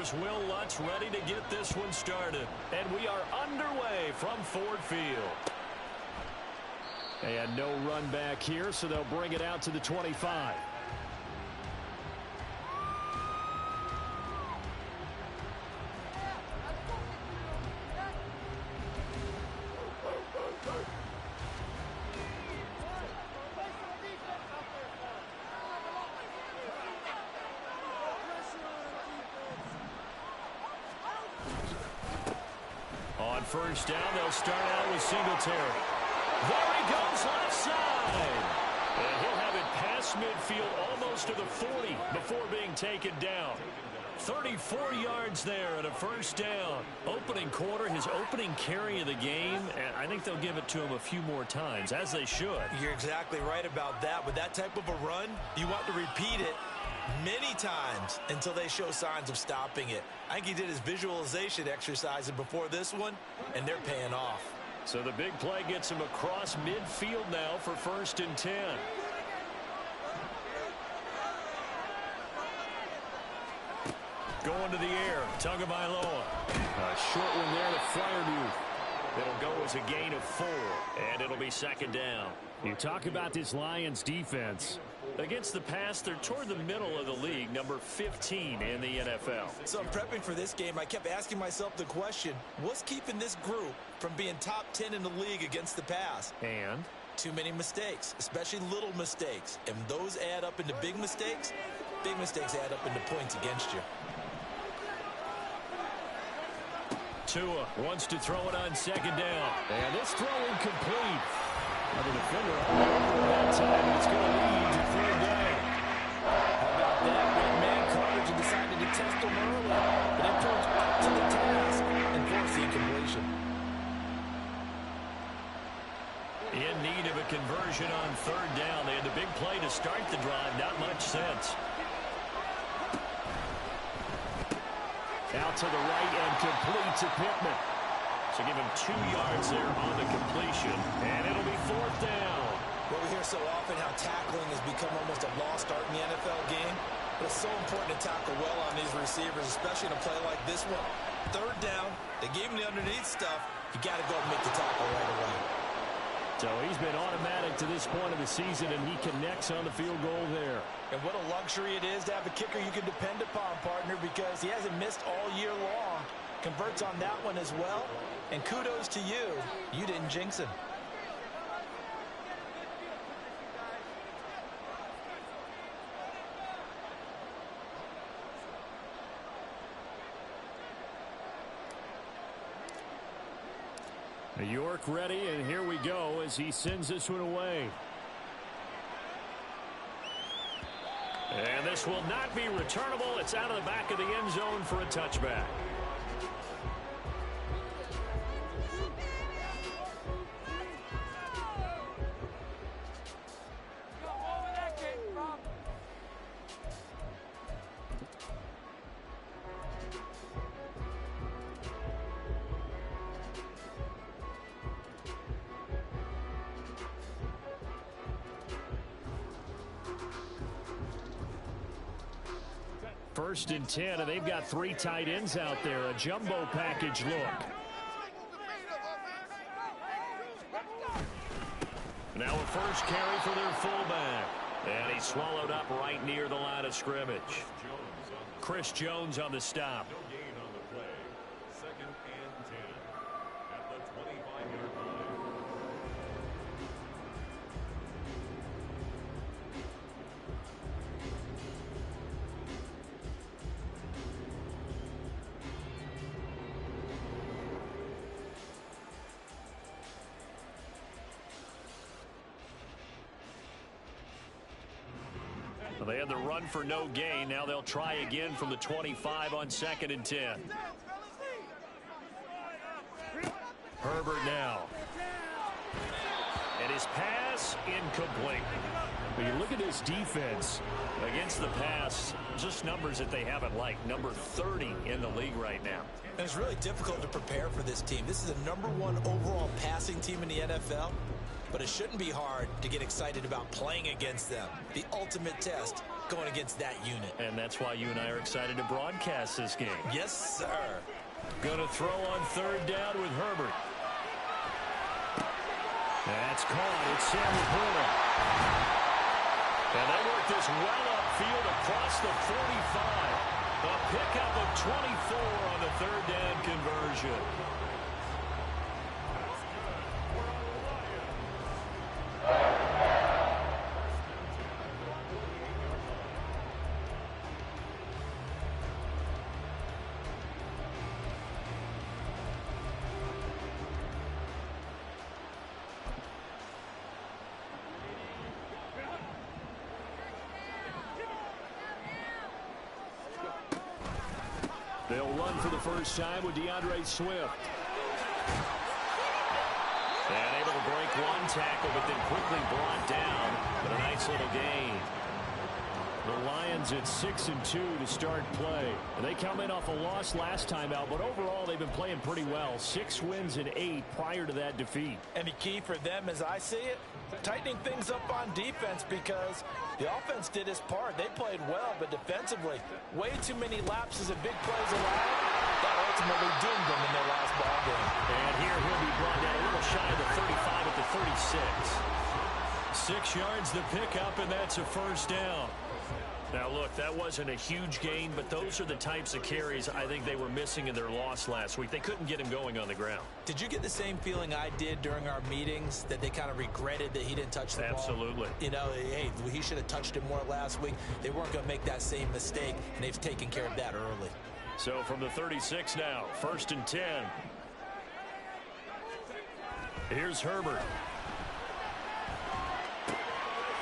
Here's Will Lutz ready to get this one started. And we are underway from Ford Field. And no run back here, so they'll bring it out to the 25. On first down, they'll start out with Singletary. There he goes, left side. And he'll have it past midfield almost to the 40 before being taken down. 34 yards there and a first down. Opening quarter, his opening carry of the game, and I think they'll give it to him a few more times, as they should. You're exactly right about that. With that type of a run, you want to repeat it many times until they show signs of stopping it. I think he did his visualization exercises before this one, and they're paying off. So the big play gets him across midfield now for 1st and 10. Going to the air, Tagovailoa. A short one there to Freiermuth. It'll go as a gain of 4, and it'll be 2nd down. You talk about this Lions defense. Against the pass, they're toward the middle of the league, number 15 in the NFL. So I'm prepping for this game. I kept asking myself the question, what's keeping this group from being top 10 in the league against the pass? And? Too many mistakes, especially little mistakes. And those add up into big mistakes. Big mistakes add up into points against you. Tua wants to throw it on 2nd down. And this throw incomplete. Now the defender all over that time. It's going to lead to 3rd down. How about that? Big man coverage and decided to test him early. But it turns up to the task and forced the incompletion. In need of a conversion on 3rd down. They had the big play to start the drive. Not much sense. Out to the right and complete to Pittman. So give him 2 yards there on the completion. And it'll be 4th down. Well, we hear so often how tackling has become almost a lost art in the NFL game. But it's so important to tackle well on these receivers, especially in a play like this one. 3rd down, they gave him the underneath stuff. You got to go and make the tackle right away. So he's been automatic to this point of the season, and he connects on the field goal there. And what a luxury it is to have a kicker you can depend upon, partner, because he hasn't missed all year long. Converts on that one as well. And kudos to you. You didn't jinx him. York ready, and here we go as he sends this one away. And this will not be returnable. It's out of the back of the end zone for a touchback. First and 10, and they've got 3 tight ends out there. A jumbo package look. Now a first carry for their fullback. And he's swallowed up right near the line of scrimmage. Chris Jones on the stop. They had the run for no gain. Now they'll try again from the 25 on 2nd and 10. Herbert now. And his pass incomplete. When you look at his defense against the pass, just numbers that they haven't liked. Number 30 in the league right now. And it's really difficult to prepare for this team. This is the #1 overall passing team in the NFL. But it shouldn't be hard to get excited about playing against them. The ultimate test going against that unit. And that's why you and I are excited to broadcast this game. Yes, sir. Going to throw on third down with Herbert. That's caught. It's Sam Laporta. And they work this well upfield across the 45. A pickup of 24 on the third down conversion. They'll run for the first time with DeAndre Swift. And able to break one tackle, but then quickly brought down. But a nice little gain. The Lions at 6-2 to start play. And they come in off a loss last time out, but overall they've been playing pretty well. 6 wins and 8 prior to that defeat. And the key for them, as I see it, tightening things up on defense, because the offense did its part. They played well, but defensively, way too many lapses and big plays allowed. That ultimately doomed them in their last ball game. And here he'll be brought down a little shy of the 35 at the 36. 6 yards the pickup, and that's a first down. Now, look, that wasn't a huge gain, but those are the types of carries I think they were missing in their loss last week. They couldn't get him going on the ground. Did you get the same feeling I did during our meetings, that they kind of regretted that he didn't touch the ball? Absolutely. You know, hey, he should have touched it more last week. They weren't going to make that same mistake, and they've taken care of that early. So from the 36 now, 1st and 10. Here's Herbert.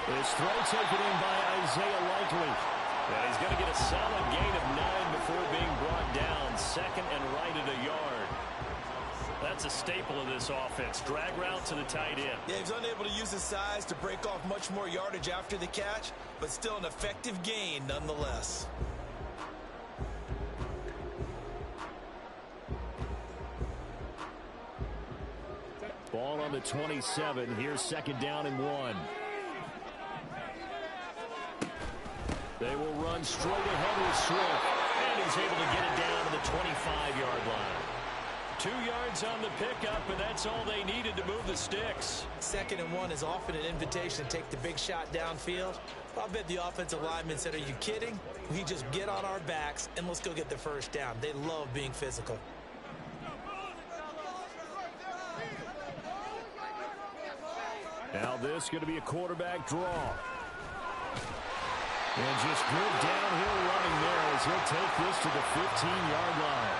This throw taken in by Isaiah Likely. And he's going to get a solid gain of 9 before being brought down. 2nd and right at a yard. That's a staple of this offense. Drag route to the tight end. Yeah, he's unable to use his size to break off much more yardage after the catch, but still an effective gain nonetheless. Ball on the 27. Here's 2nd down and 1. They will run straight ahead with Swift. And he's able to get it down to the 25-yard line. 2 yards on the pickup, and that's all they needed to move the sticks. 2nd and 1 is often an invitation to take the big shot downfield. I bet the offensive lineman said, are you kidding? We just get on our backs, and let's go get the first down. They love being physical. Now this is going to be a quarterback draw. And just good downhill running there as he'll take this to the 15-yard line.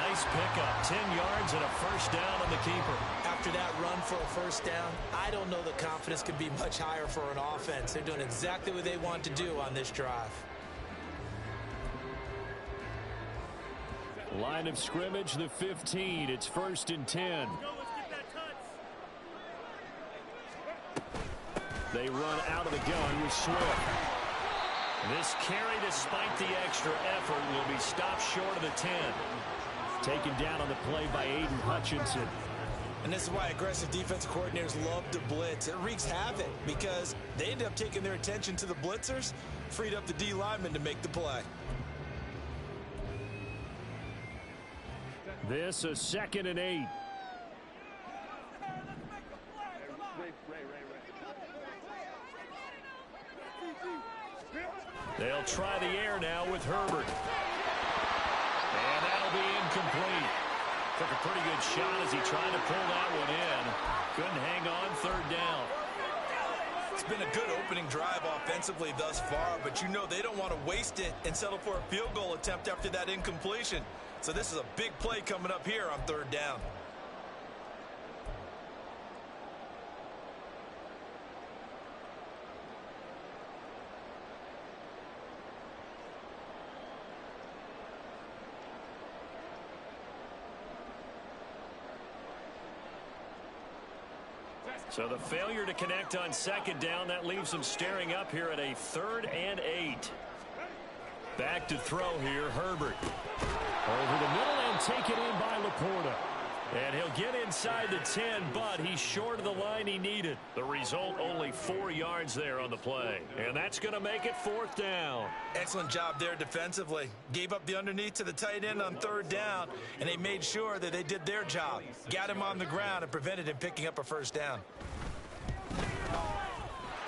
Nice pickup, 10 yards and a first down on the keeper. After that run for a first down, I don't know the confidence could be much higher for an offense. They're doing exactly what they want to do on this drive. Line of scrimmage, the 15. It's 1st and 10. They run out of the gun with Swift. This carry, despite the extra effort, will be stopped short of the 10. Taken down on the play by Aiden Hutchinson. And this is why aggressive defensive coordinators love to blitz. It wreaks havoc because they end up taking their attention to the blitzers, freed up the D lineman to make the play. This a 2nd and 8. They'll try the air now with Herbert. And that'll be incomplete. Took a pretty good shot as he tried to pull that one in. Couldn't hang on 3rd down. It's been a good opening drive offensively thus far, but you know they don't want to waste it and settle for a field goal attempt after that incompletion. So this is a big play coming up here on 3rd down. So the failure to connect on 2nd down, that leaves them staring up here at a 3rd and 8. Back to throw here, Herbert. Over the middle and taken in by Laporta. And he'll get inside the 10, but he's short of the line he needed. The result, only 4 yards there on the play. And that's going to make it 4th down. Excellent job there defensively. Gave up the underneath to the tight end on 3rd down, and they made sure that they did their job. Got him on the ground and prevented him picking up a 1st down.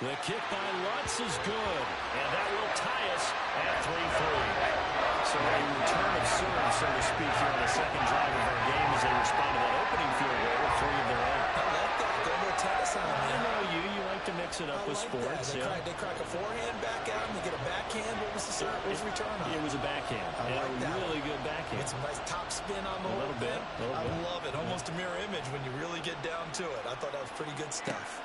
The kick by Lutz is good, and that will tie us at 3-3. So a return of serve, so to speak, here on the 2nd drive of our game as they respond to that opening field goal with 3 of their own. I like that. Go more tennis on them. I know you like to mix it up with sports. They crack a forehand back out, and they get a backhand. What was the serve? What was the return on? It was a backhand. I like that. Really good backhand. Get some nice top spin on the whole thing. I love it. Almost a mirror image when you really get down to it. I thought that was pretty good stuff.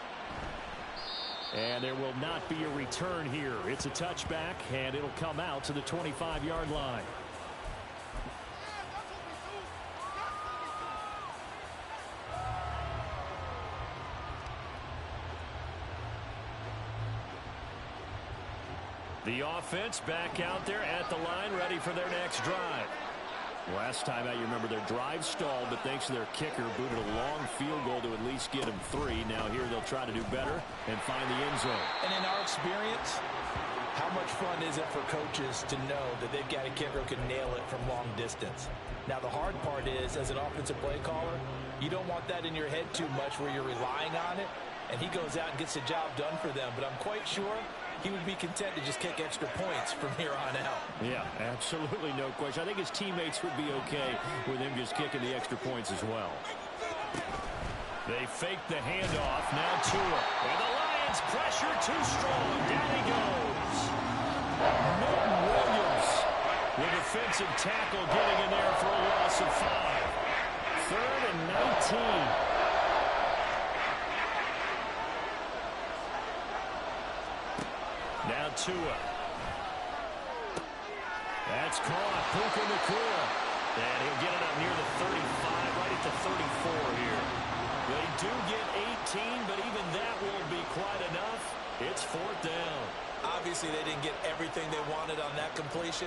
And there will not be a return here. It's a touchback, and it'll come out to the 25-yard line. The offense back out there at the line, ready for their next drive. Last time out, you remember their drive stalled, but thanks to their kicker, booted a long field goal to at least get them 3. Now here they'll try to do better and find the end zone. And in our experience, how much fun is it for coaches to know that they've got a kicker who can nail it from long distance? Now the hard part is, as an offensive play caller, you don't want that in your head too much where you're relying on it, and he goes out and gets the job done for them. But I'm quite sure he would be content to just kick extra points from here on out. Yeah, absolutely no question. I think his teammates would be okay with him just kicking the extra points as well. They fake the handoff. Now Tua. And the Lions pressure too strong. Down he goes. Milton Williams, the defensive tackle, getting in there for a loss of 5. 3rd and 19. Now Tua. That's caught. Puka Nacua. And he'll get it up near the 35, right at the 34 here. They do get 18, but even that won't be quite enough. It's 4th down. Obviously, they didn't get everything they wanted on that completion,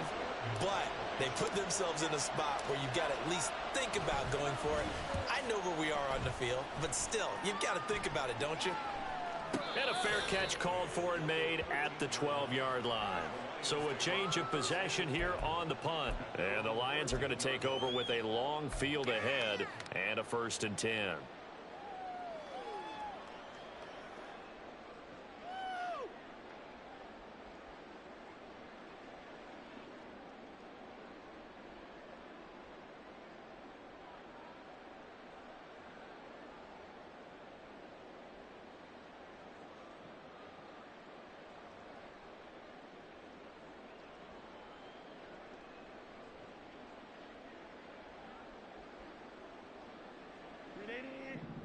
but they put themselves in a spot where you've got to at least think about going for it. I know where we are on the field, but still, you've got to think about it, don't you? And a fair catch called for and made at the 12-yard line. So a change of possession here on the punt. And the Lions are going to take over with a long field ahead and a 1st and 10.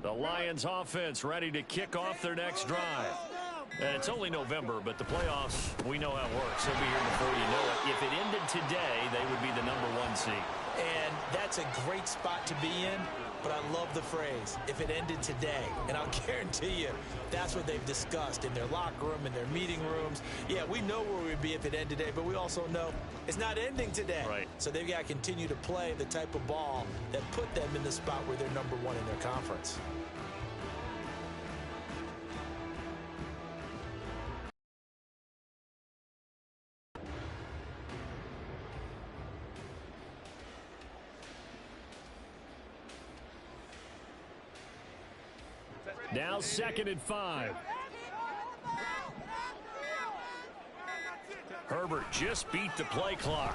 The Lions offense ready to kick off their next drive. And it's only November, but the playoffs, we know how it works. They'll be here before you know it. If it ended today, they would be the #1 seed. And that's a great spot to be in, but I love the phrase, if it ended today. And I'll guarantee you, that's what they've discussed in their locker room, in their meeting rooms. Yeah, we know where we'd be if it ended today, but we also know it's not ending today. Right. So they've got to continue to play the type of ball that put them in the spot where they're #1 in their conference. Now 2nd and 5. Herbert just beat the play clock.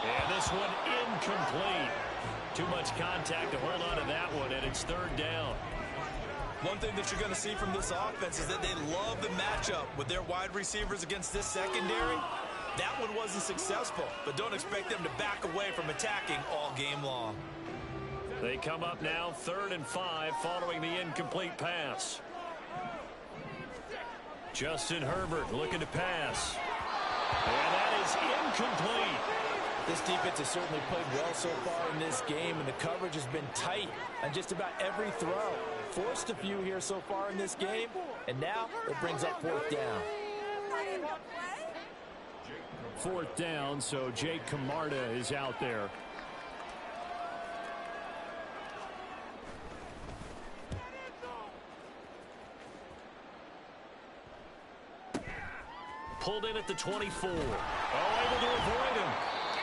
And this one incomplete. Too much contact to hold on to that one, and it's 3rd down. One thing that you're going to see from this offense is that they love the matchup with their wide receivers against this secondary. That one wasn't successful, but don't expect them to back away from attacking all game long. They come up now 3rd and 5 following the incomplete pass. Justin Herbert looking to pass. And that is incomplete. This defense has certainly played well so far in this game, and the coverage has been tight on just about every throw. Forced a few here so far in this game, and now it brings up 4th down. 4th down, so Jake Camarda is out there. pulled in at the 24. Oh, able to avoid him.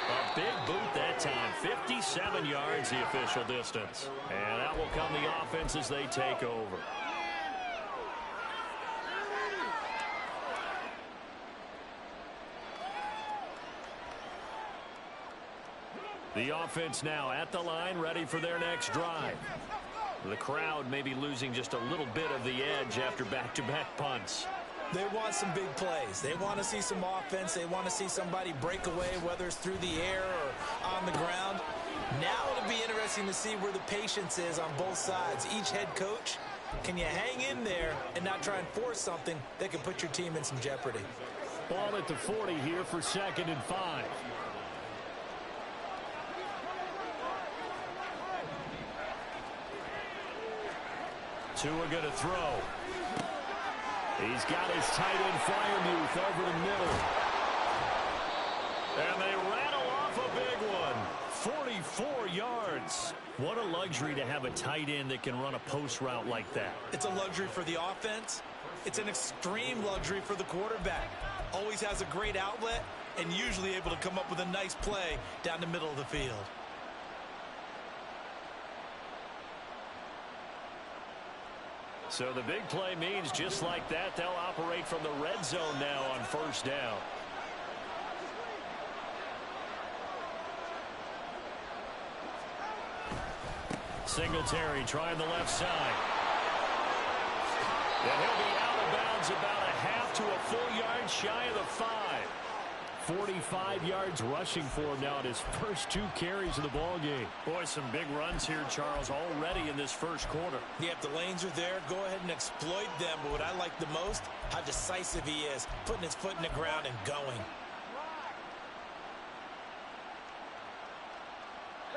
A big boot that time. 57 yards, the official distance. And out will come the offense as they take over. The offense now at the line, ready for their next drive. The crowd may be losing just a little bit of the edge after back-to-back punts. They want some big plays. They want to see some offense. They want to see somebody break away, whether it's through the air or on the ground. Now it'll be interesting to see where the patience is on both sides. Each head coach, can you hang in there and not try and force something that can put your team in some jeopardy? Ball at the 40 here for 2nd and 5. Tua going to throw. He's got his tight end Fryermuth over the middle. And they rattle off a big one. 44 yards. What a luxury to have a tight end that can run a post route like that. It's a luxury for the offense. It's an extreme luxury for the quarterback. Always has a great outlet and usually able to come up with a nice play down the middle of the field. So the big play means just like that, they'll operate from the red zone now on 1st down. Singletary trying the left side. And he'll be out of bounds about a half to a full yard shy of the 5. 45 yards rushing for him now at his first 2 carries of the ball game. Boy, some big runs here, Charles, already in this first quarter. Yeah, if the lanes are there, go ahead and exploit them. But what I like the most, how decisive he is, putting his foot in the ground and going.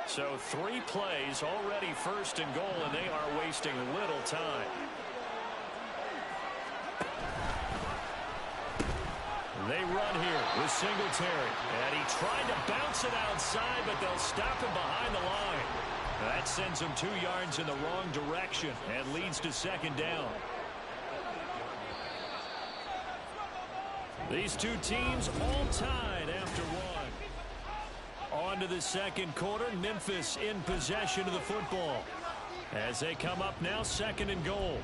So 3 plays, already 1st and goal, and they are wasting little time. They run here with Singletary. And he tried to bounce it outside, but they'll stop him behind the line. That sends him 2 yards in the wrong direction and leads to 2nd down. These 2 teams all tied after 1. On to the 2nd quarter. Memphis in possession of the football. As they come up now, 2nd and goal.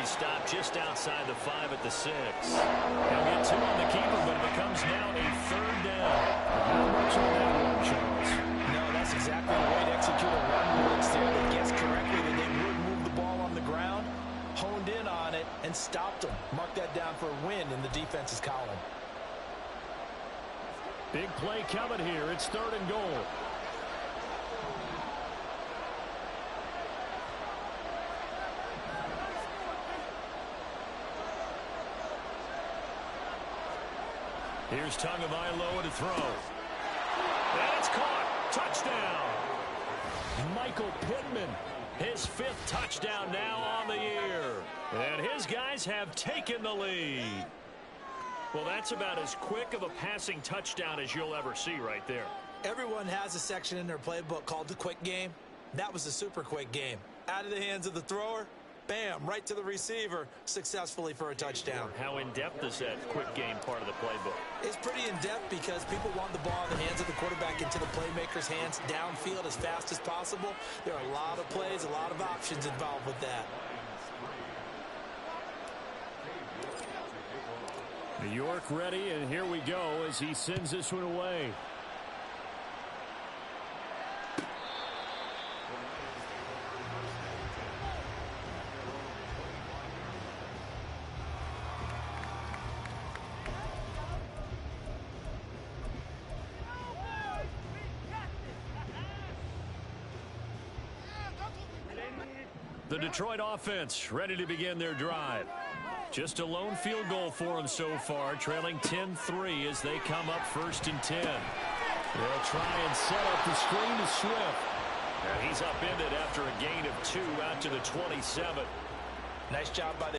Stopped just outside the 5 at the 6. He'll get 2 on the keeper, but it becomes now a 3rd down. Not much on that one, Charles. No, that's exactly the way to execute a run blitz there that gets correctly, that they would move the ball on the ground, honed in on it, and stopped them. Mark that down for a win in the defense's column. Big play coming here. It's 3rd and goal. Here's Tagovailoa to throw. And it's caught. Touchdown. Michael Pittman, his 5th touchdown now on the year. And his guys have taken the lead. Well, that's about as quick of a passing touchdown as you'll ever see right there. Everyone has a section in their playbook called the quick game. That was a super quick game. Out of the hands of the thrower, bam, right to the receiver, successfully for a touchdown. How in-depth is that quick game part of the playbook? It's pretty in-depth because people want the ball in the hands of the quarterback into the playmaker's hands downfield as fast as possible. There are a lot of plays, a lot of options involved with that. New York ready, and here we go as he sends this one away. The Detroit offense ready to begin their drive. Just a lone field goal for them so far, trailing 10-3 as they come up 1st and 10. They'll try and set up the screen to Swift. And he's upended after a gain of 2 out to the 27. Nice job by the...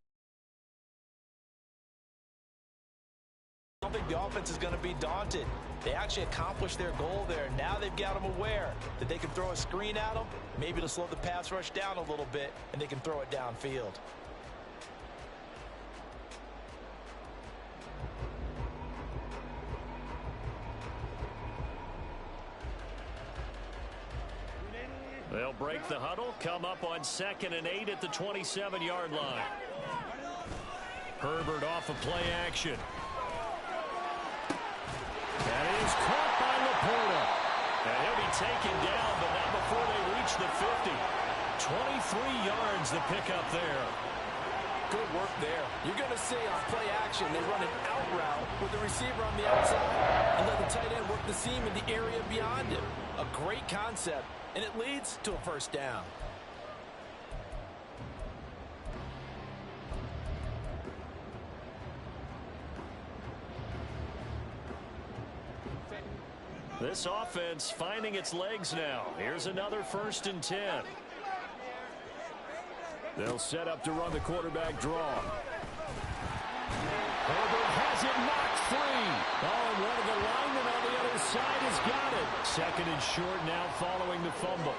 I don't think the offense is going to be daunted. They actually accomplished their goal there. Now they've got them aware that they can throw a screen at them, maybe to slow the pass rush down a little bit, and they can throw it downfield. They'll break the huddle, come up on 2nd and 8 at the 27-yard line. Herbert off of play action. That is caught by Laporta. And he'll be taken down, but not before they reach the 50. 23 yards the pickup there. Good work there. You're going to see on play action, they run an out route with the receiver on the outside and let the tight end work the seam in the area beyond him. A great concept, and it leads to a 1st down. This offense finding its legs now. Here's another 1st and 10. They'll set up to run the quarterback draw. Herbert has it knocked free. Oh, and one of the linemen on the other side has got it. 2nd and short now following the fumble.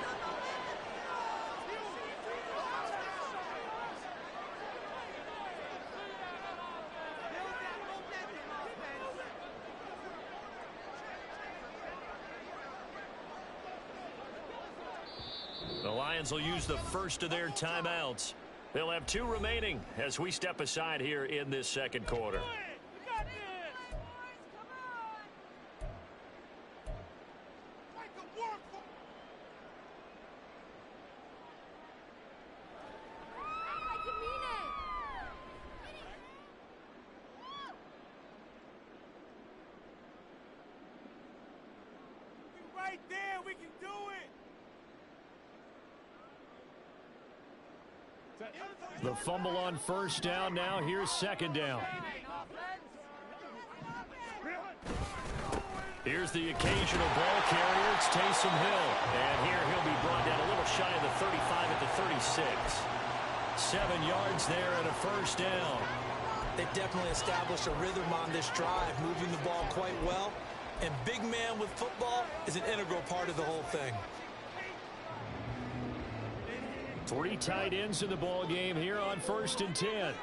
The Lions will use the first of their timeouts. They'll have 2 remaining as we step aside here in this 2nd quarter. Right there, we can do it. The fumble on 1st down. Now here's 2nd down. Here's the occasional ball carrier. It's Taysom Hill. And here he'll be brought down a little shy of the 35 at the 36. 7 yards there and a 1st down. They've definitely established a rhythm on this drive, moving the ball quite well. And big man with football is an integral part of the whole thing. 3 tight ends in the ball game here on 1st and 10.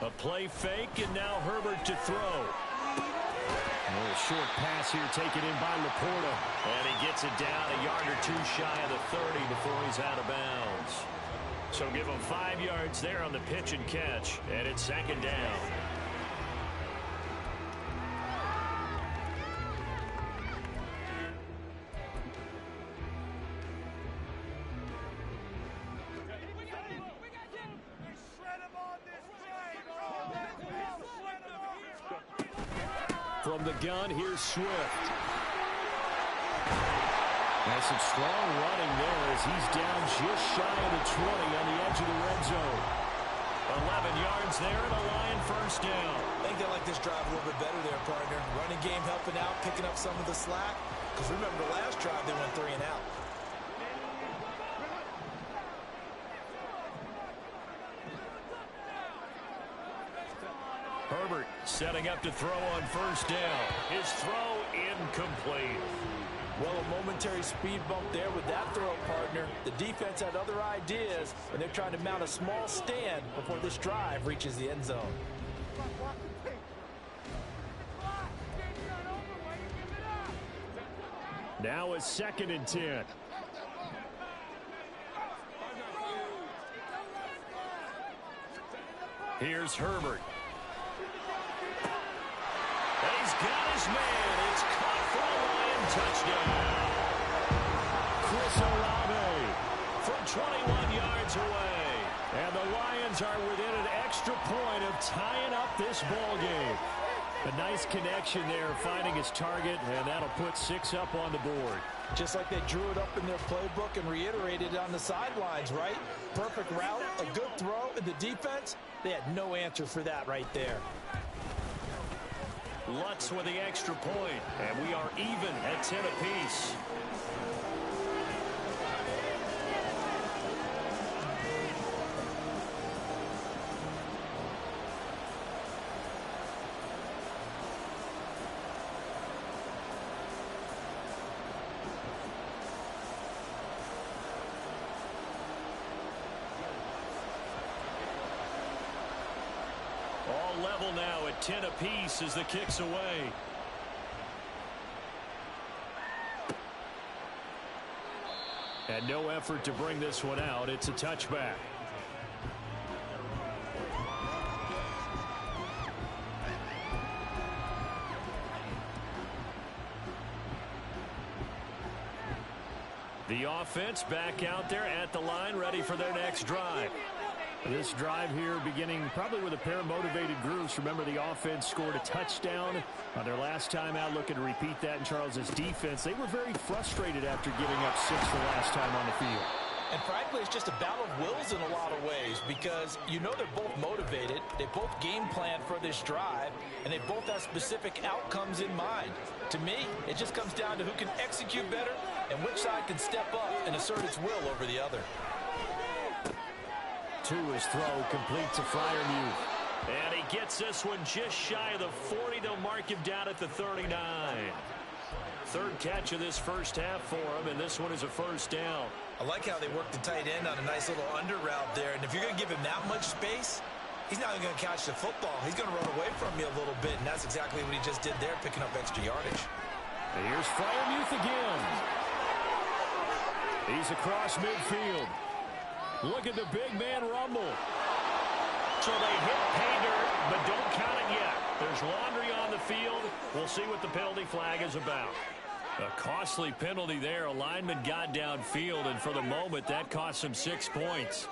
A play fake, and now Herbert to throw. A little short pass here taken in by Laporta. And he gets it down a yard or 2 shy of the 30 before he's out of bounds. So give him 5 yards there on the pitch and catch. And it's 2nd down. From the gun, here's Swift. That's some strong running there as he's down just shy of the 20 on the edge of the red zone. 11 yards there and a Lion 1st down. I think they like this drive a little bit better there, partner. Running game helping out, picking up some of the slack. Because remember the last drive, they went 3 and out. Herbert setting up to throw on 1st down. His throw incomplete. Well, a momentary speed bump there with that throw, partner. The defense had other ideas, and they're trying to mount a small stand before this drive reaches the end zone. Now a 2nd and 10. Here's Herbert. He's got his man. It's caught for a Lion touchdown. Chris Olave from 21 yards away. And the Lions are within an extra point of tying up this ball game. A nice connection there, finding his target, and that'll put 6 up on the board. Just like they drew it up in their playbook and reiterated it on the sidelines, right? Perfect route, a good throw, and the defense, they had no answer for that right there. Lutz with the extra point, and we are even at 10 apiece. All level now at 10 apiece as the kick's away. And no effort to bring this one out. It's a touchback. The offense back out there at the line, ready for their next drive. This drive here beginning probably with a pair of motivated groups. Remember, the offense scored a touchdown on their last time out. Looking to repeat that in Charles's defense. They were very frustrated after giving up 6 the last time on the field. And frankly, it's just a battle of wills in a lot of ways because you know they're both motivated. They both game plan for this drive, and they both have specific outcomes in mind. To me, it just comes down to who can execute better and which side can step up and assert its will over the other. To his throw, complete to Freiermuth. And he gets this one just shy of the 40. They'll mark him down at the 39. Third catch of this first half for him, and this one is a first down. I like how they work the tight end on a nice little under route there. And if you're going to give him that much space, he's not even going to catch the football. He's going to run away from you a little bit, and that's exactly what he just did there, picking up extra yardage. And here's Freiermuth again. He's across midfield. Look at the big man rumble. So they hit pay dirt, but don't count it yet. There's laundry on the field. We'll see what the penalty flag is about. A costly penalty there. A lineman got downfield, and for the moment, that cost him 6 points.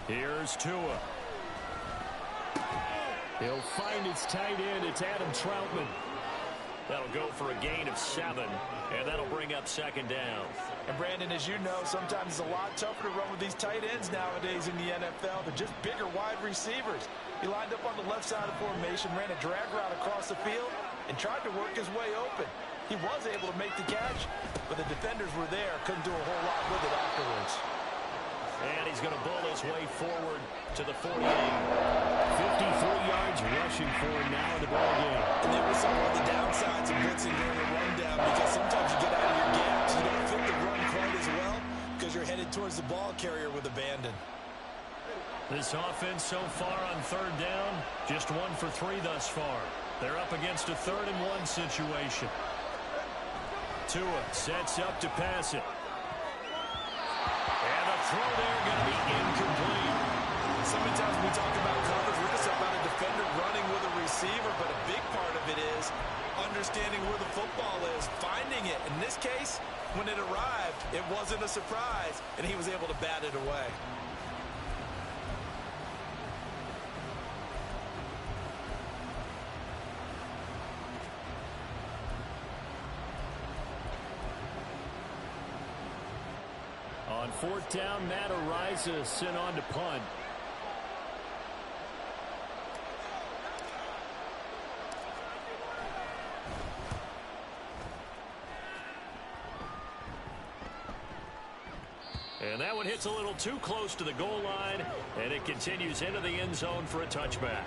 Here's Tua. He'll find his tight end. It's Adam Troutman. That'll go for a gain of 7, and that'll bring up second down. And Brandon, as you know, sometimes it's a lot tougher to run with these tight ends nowadays in the NFL. They're just bigger wide receivers. He lined up on the left side of formation, ran a drag route across the field, and tried to work his way open. He was able to make the catch, but the defenders were there, couldn't do a whole lot with it afterwards. And he's going to bull his way forward to the 48. 53 yards rushing for him now in the ball game. And there was some of the downsides of blitzing during the rundown because sometimes you get out of your gaps. You don't fit the run quite as well because you're headed towards the ball carrier with abandon. This offense so far on third down, just 1 for 3 thus far. They're up against a 3rd and 1 situation. Tua sets up to pass it. And the throw there going to be incomplete. So many times when we talk about coverage, we're just about a defender running with a receiver, but a big part of it is understanding where the football is, finding it. In this case, when it arrived, it wasn't a surprise, and he was able to bat it away. On 4th down, Matt Ariza sent on to punt. And that one hits a little too close to the goal line, and it continues into the end zone for a touchback.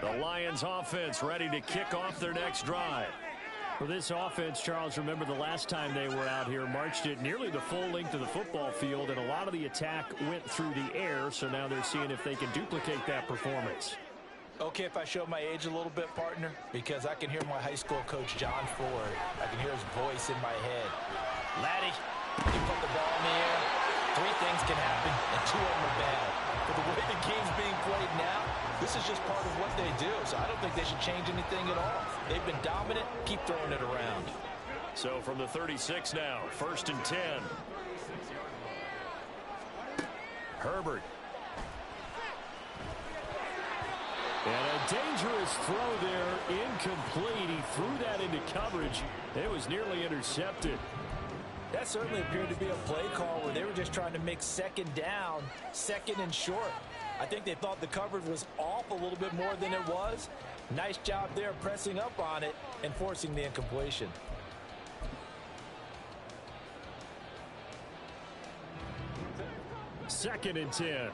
The The Lions offense ready to kick off their next drive. For this offense, Charles, remember the last time they were out here, marched it nearly the full length of the football field, and a lot of the attack went through the air, so now they're seeing if they can duplicate that performance. Okay, if I show my age a little bit, partner, because I can hear my high school coach, John Ford. I can hear his voice in my head. Laddie, you put the ball in the air, 3 things can happen, and 2 of them are bad. But the way the game's being played now, this is just part of what they do, so I don't think they should change anything at all. They've been dominant. Keep throwing it around. So from the 36 now, 1st and 10. Herbert. And a dangerous throw there, incomplete. He threw that into coverage. It was nearly intercepted. That certainly appeared to be a play call where they were just trying to make 2nd down, 2nd and short. I think they thought the coverage was off a little bit more than it was. Nice job there pressing up on it and forcing the incompletion. Second and 10.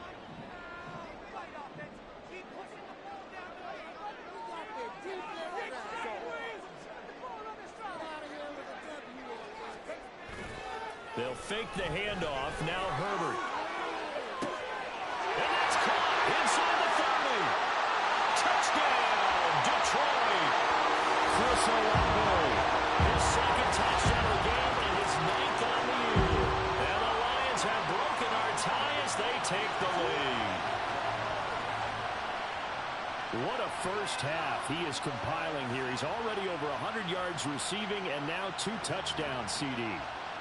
They'll fake the handoff. Now Herbert. And that's caught inside the 30. Touchdown, Detroit. Chris Olave. His 2nd touchdown of the game and his 9th on the year. And the Lions have broken our tie as they take the lead. What a first half he is compiling here. He's already over 100 yards receiving and now 2 touchdowns, CD.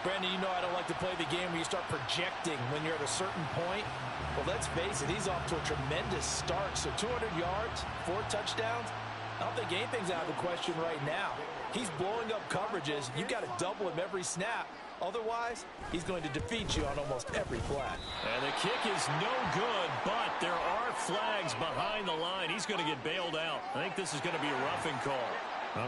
Brandon, you know I don't like to play the game where you start projecting when you're at a certain point. Well, let's face it, he's off to a tremendous start. So 200 yards, 4 touchdowns. I don't think anything's out of the question right now. He's blowing up coverages. You've got to double him every snap. Otherwise, he's going to defeat you on almost every play. And the kick is no good, but there are flags behind the line. He's going to get bailed out. I think this is going to be a roughing call.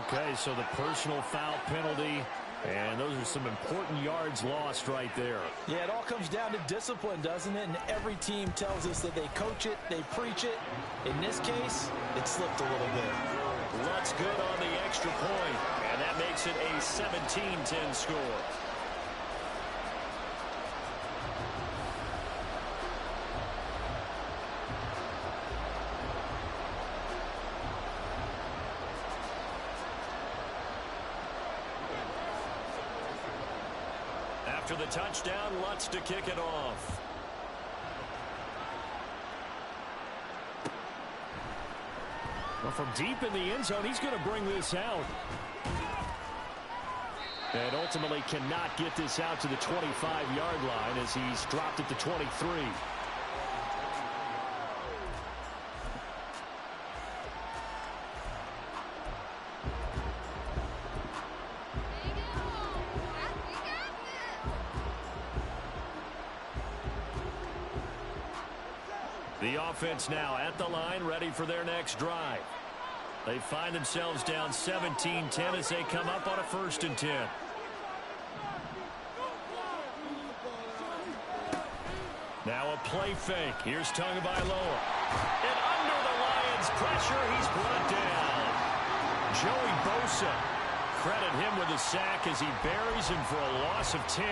Okay, so the personal foul penalty. And those are some important yards lost right there. Yeah, it all comes down to discipline, doesn't it? And every team tells us that they coach it, they preach it. In this case, it slipped a little bit. Lutz good on the extra point, and that makes it a 17-10 score. After the touchdown, Lutz to kick it off. Well, from deep in the end zone, he's going to bring this out. And ultimately cannot get this out to the 25-yard line as he's dropped it to 23. The offense now at the line, ready for their next drive. They find themselves down 17-10 as they come up on a 1st and 10. Now a play fake. Here's Tagovailoa. And under the Lions' pressure, he's brought down. Joey Bosa. Credit him with a sack as he buries him for a loss of 10.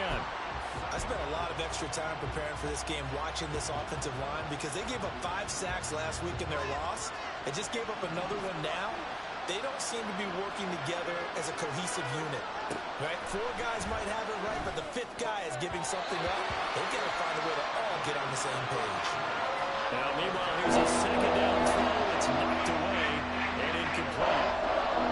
I spent a lot of extra time preparing for this game watching this offensive line because they gave up 5 sacks last week in their loss. They just gave up another one now. They don't seem to be working together as a cohesive unit. Right? 4 guys might have it right, but the 5th guy is giving something up. They've got to find a way to all get on the same page. Now, meanwhile, here's a 2nd down throw. It's knocked away and incomplete.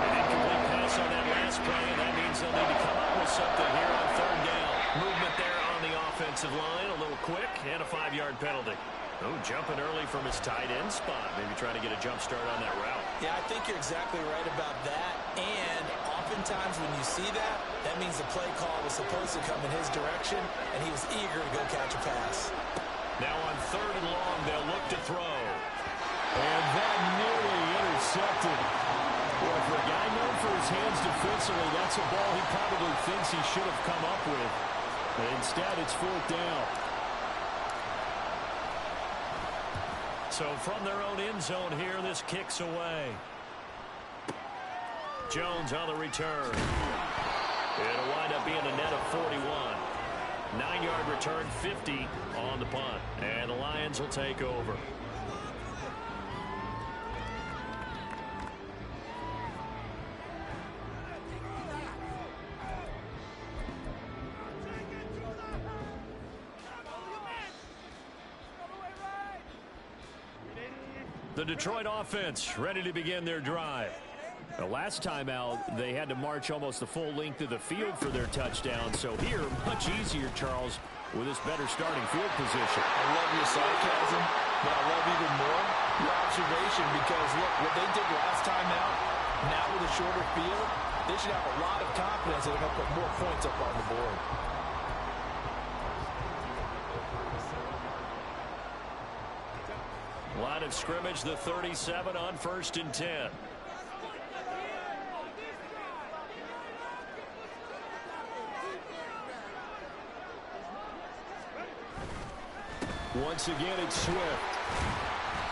An incomplete pass on that last play, and that means they'll need to come up with something here on 3rd down. Movement there on the offensive line, a little quick, and a 5-yard penalty. Oh, jumping early from his tight end spot. Maybe trying to get a jump start on that route. Yeah, I think you're exactly right about that. And oftentimes when you see that, that means the play call was supposed to come in his direction, and he was eager to go catch a pass. Now on 3rd and long, they'll look to throw. And that nearly intercepted. Well, for a guy known for his hands defensively, that's a ball he probably thinks he should have come up with. But instead, it's 4th down. So from their own end zone here, this kicks away. Jones on the return. It'll wind up being a net of 41. 9-yard return, 50 on the punt. And the Lions will take over. The Detroit offense ready to begin their drive. The last time out, they had to march almost the full length of the field for their touchdown. So here, much easier, Charles, with this better starting field position. I love your sarcasm, but I love even more your observation because, look, what they did last time out, now with a shorter field, they should have a lot of confidence that they're going to put more points up on the board. Line of scrimmage, the 37 on 1st and 10. Once again, it's Swift.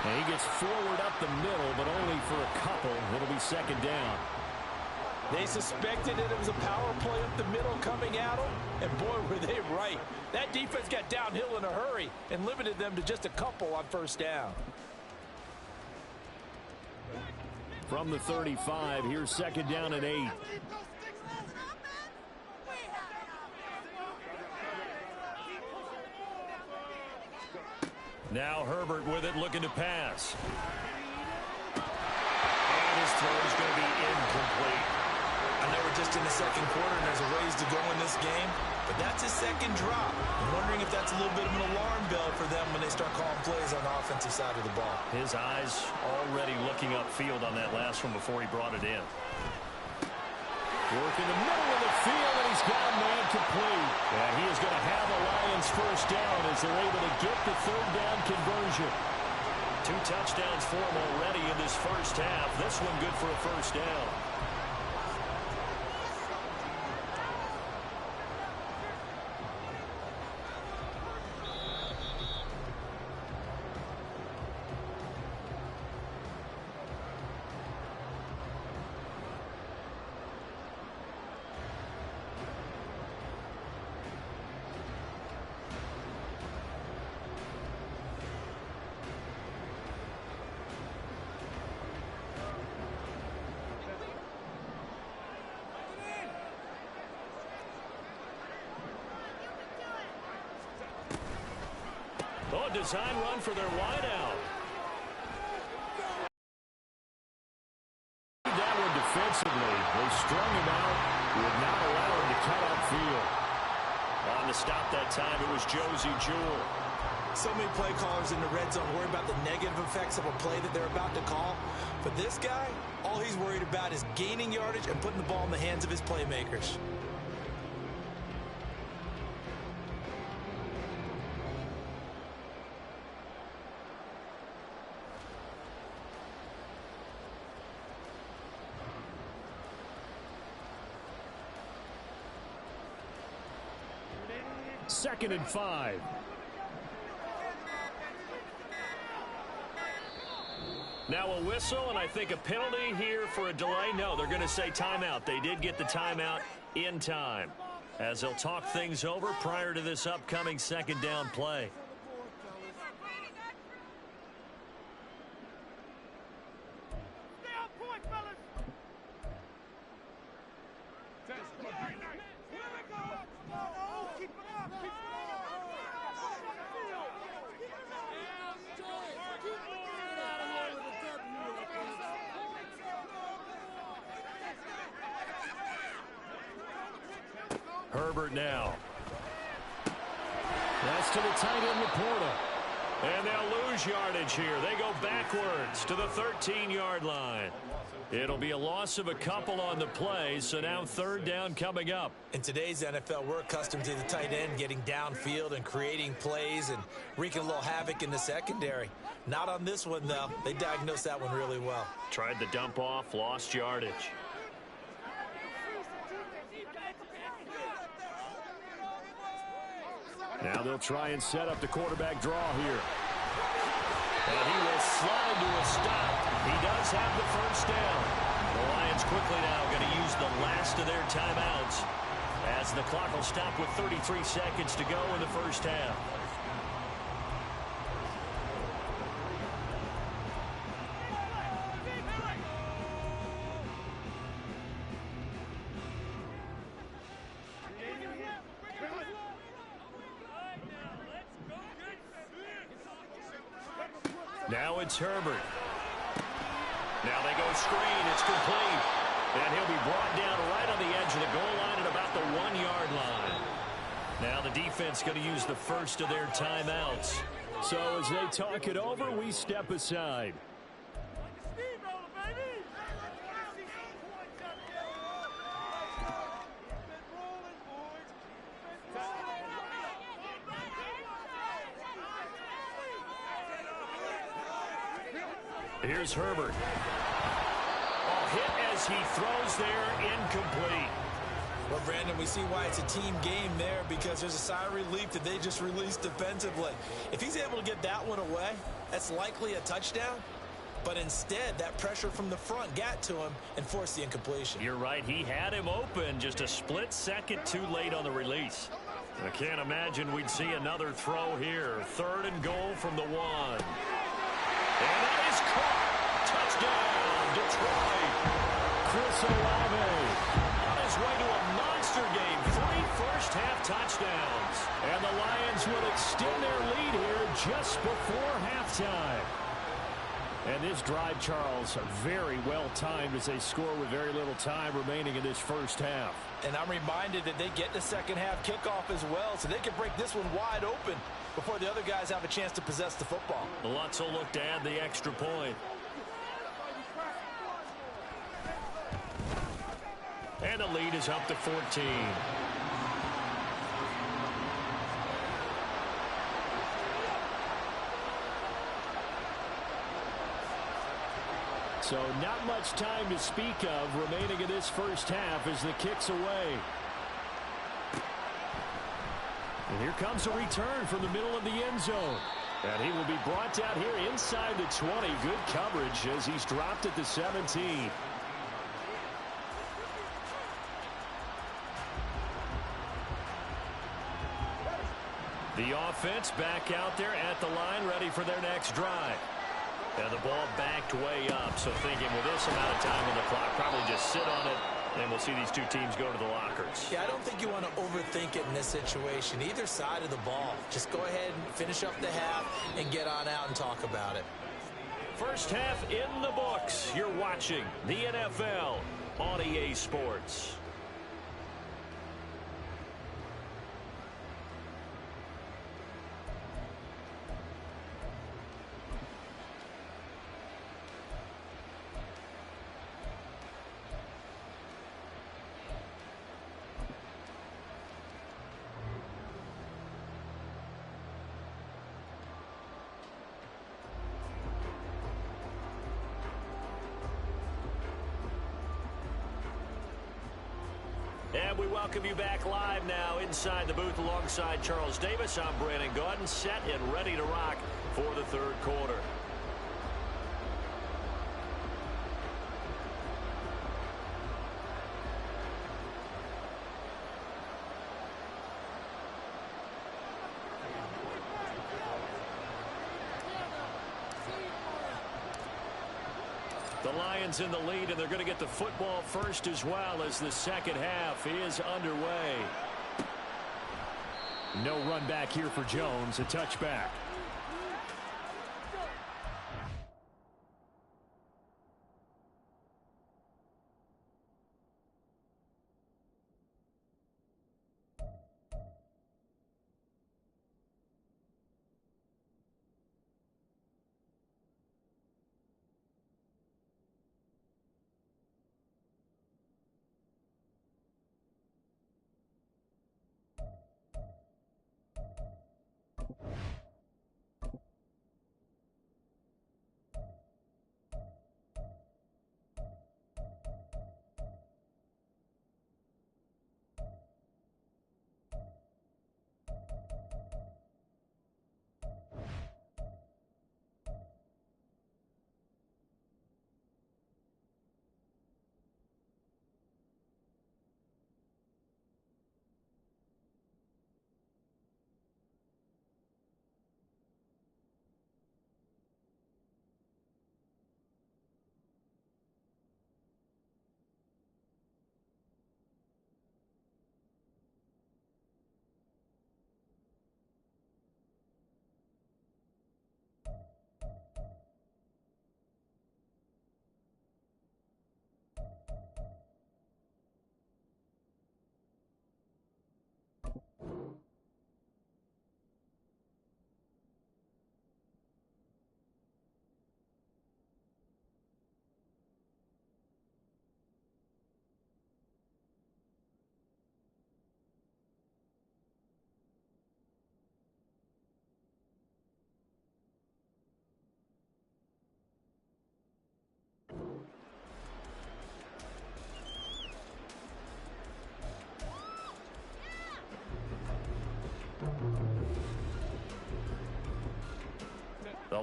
And he gets forward up the middle, but only for a couple. It'll be 2nd down. They suspected it was a power play up the middle coming at them, and boy, were they right. That defense got downhill in a hurry and limited them to just a couple on 1st down. From the 35, here's 2nd down and 8. Now Herbert with it, looking to pass. And his throw is going to be incomplete. I know we're just in the 2nd quarter and there's a ways to go in this game, but that's his 2nd drop. I'm wondering if that's a little bit of an alarm bell for them when they start calling plays on the offensive side of the ball. His eyes already looking upfield on that last one before he brought it in. Work in the middle of the field, and he's got a man complete. And he is going to have a Lions 1st down as they're able to get the 3rd down conversion. 2 touchdowns for him already in this 1st half. This one good for a 1st down. Oh, design run for their wideout. That one defensively. They strung him out, would not allow him to cut upfield. On the stop that time, it was Josie Jewell. So many play callers in the red zone worry about the negative effects of a play that they're about to call. But this guy, all he's worried about is gaining yardage and putting the ball in the hands of his playmakers. Second and 5. Now a whistle, and I think a penalty here for a delay. No, they're going to say timeout. They did get the timeout in time, as they'll talk things over prior to this upcoming 2nd down play. Herbert now. That's to the tight end, Laporta. And they'll lose yardage here. They go backwards to the 13-yard line. It'll be a loss of a couple on the play, so now 3rd down coming up. In today's NFL, we're accustomed to the tight end getting downfield and creating plays and wreaking a little havoc in the secondary. Not on this one, though. They diagnosed that one really well. Tried the dump off, lost yardage. Now they'll try and set up the quarterback draw here. And he will slide to a stop. He does have the first down. The Lions quickly now going to use the last of their timeouts as the clock will stop with 33 seconds to go in the first half. Now it's Herbert. Now they go screen. It's complete. And he'll be brought down right on the edge of the goal line at about the 1-yard line. Now the defense going to use the first of their timeouts. So as they talk it over, we step aside. Here's Herbert. Hit as he throws there, incomplete. Well, Brandon, we see why it's a team game there, because there's a sigh of relief that they just released defensively. If he's able to get that one away, that's likely a touchdown. But instead, that pressure from the front got to him and forced the incompletion. You're right. He had him open just a split second too late on the release. I can't imagine we'd see another throw here. 3rd and goal from the 1. And that is caught. Touchdown, Detroit. Chris Olave On his way to a monster game. 3 first-half touchdowns. And the Lions will extend their lead here just before halftime. And this drive, Charles, very well timed as they score with very little time remaining in this first half. And I'm reminded that they get the second half kickoff as well, so they can break this one wide open before the other guys have a chance to possess the football. Lutz will look to add the extra point. And the lead is up to 14. So not much time to speak of remaining in this first half as the kick's away. And here comes a return from the middle of the end zone. And he will be brought down here inside the 20. Good coverage as he's dropped at the 17. The offense back out there at the line, ready for their next drive. And the ball backed way up, so thinking with this amount of time on the clock, probably just sit on it, and we'll see these two teams go to the lockers. Yeah, I don't think you want to overthink it in this situation. Either side of the ball. Just go ahead and finish up the half and get on out and talk about it. First half in the books. You're watching the NFL on EA Sports. And we welcome you back live now inside the booth alongside Charles Davis. I'm Brandon Gaudin, set and ready to rock for the third quarter. The Lions in the lead, and they're going to get the football first as well as the second half is underway. No run back here for Jones, a touchback.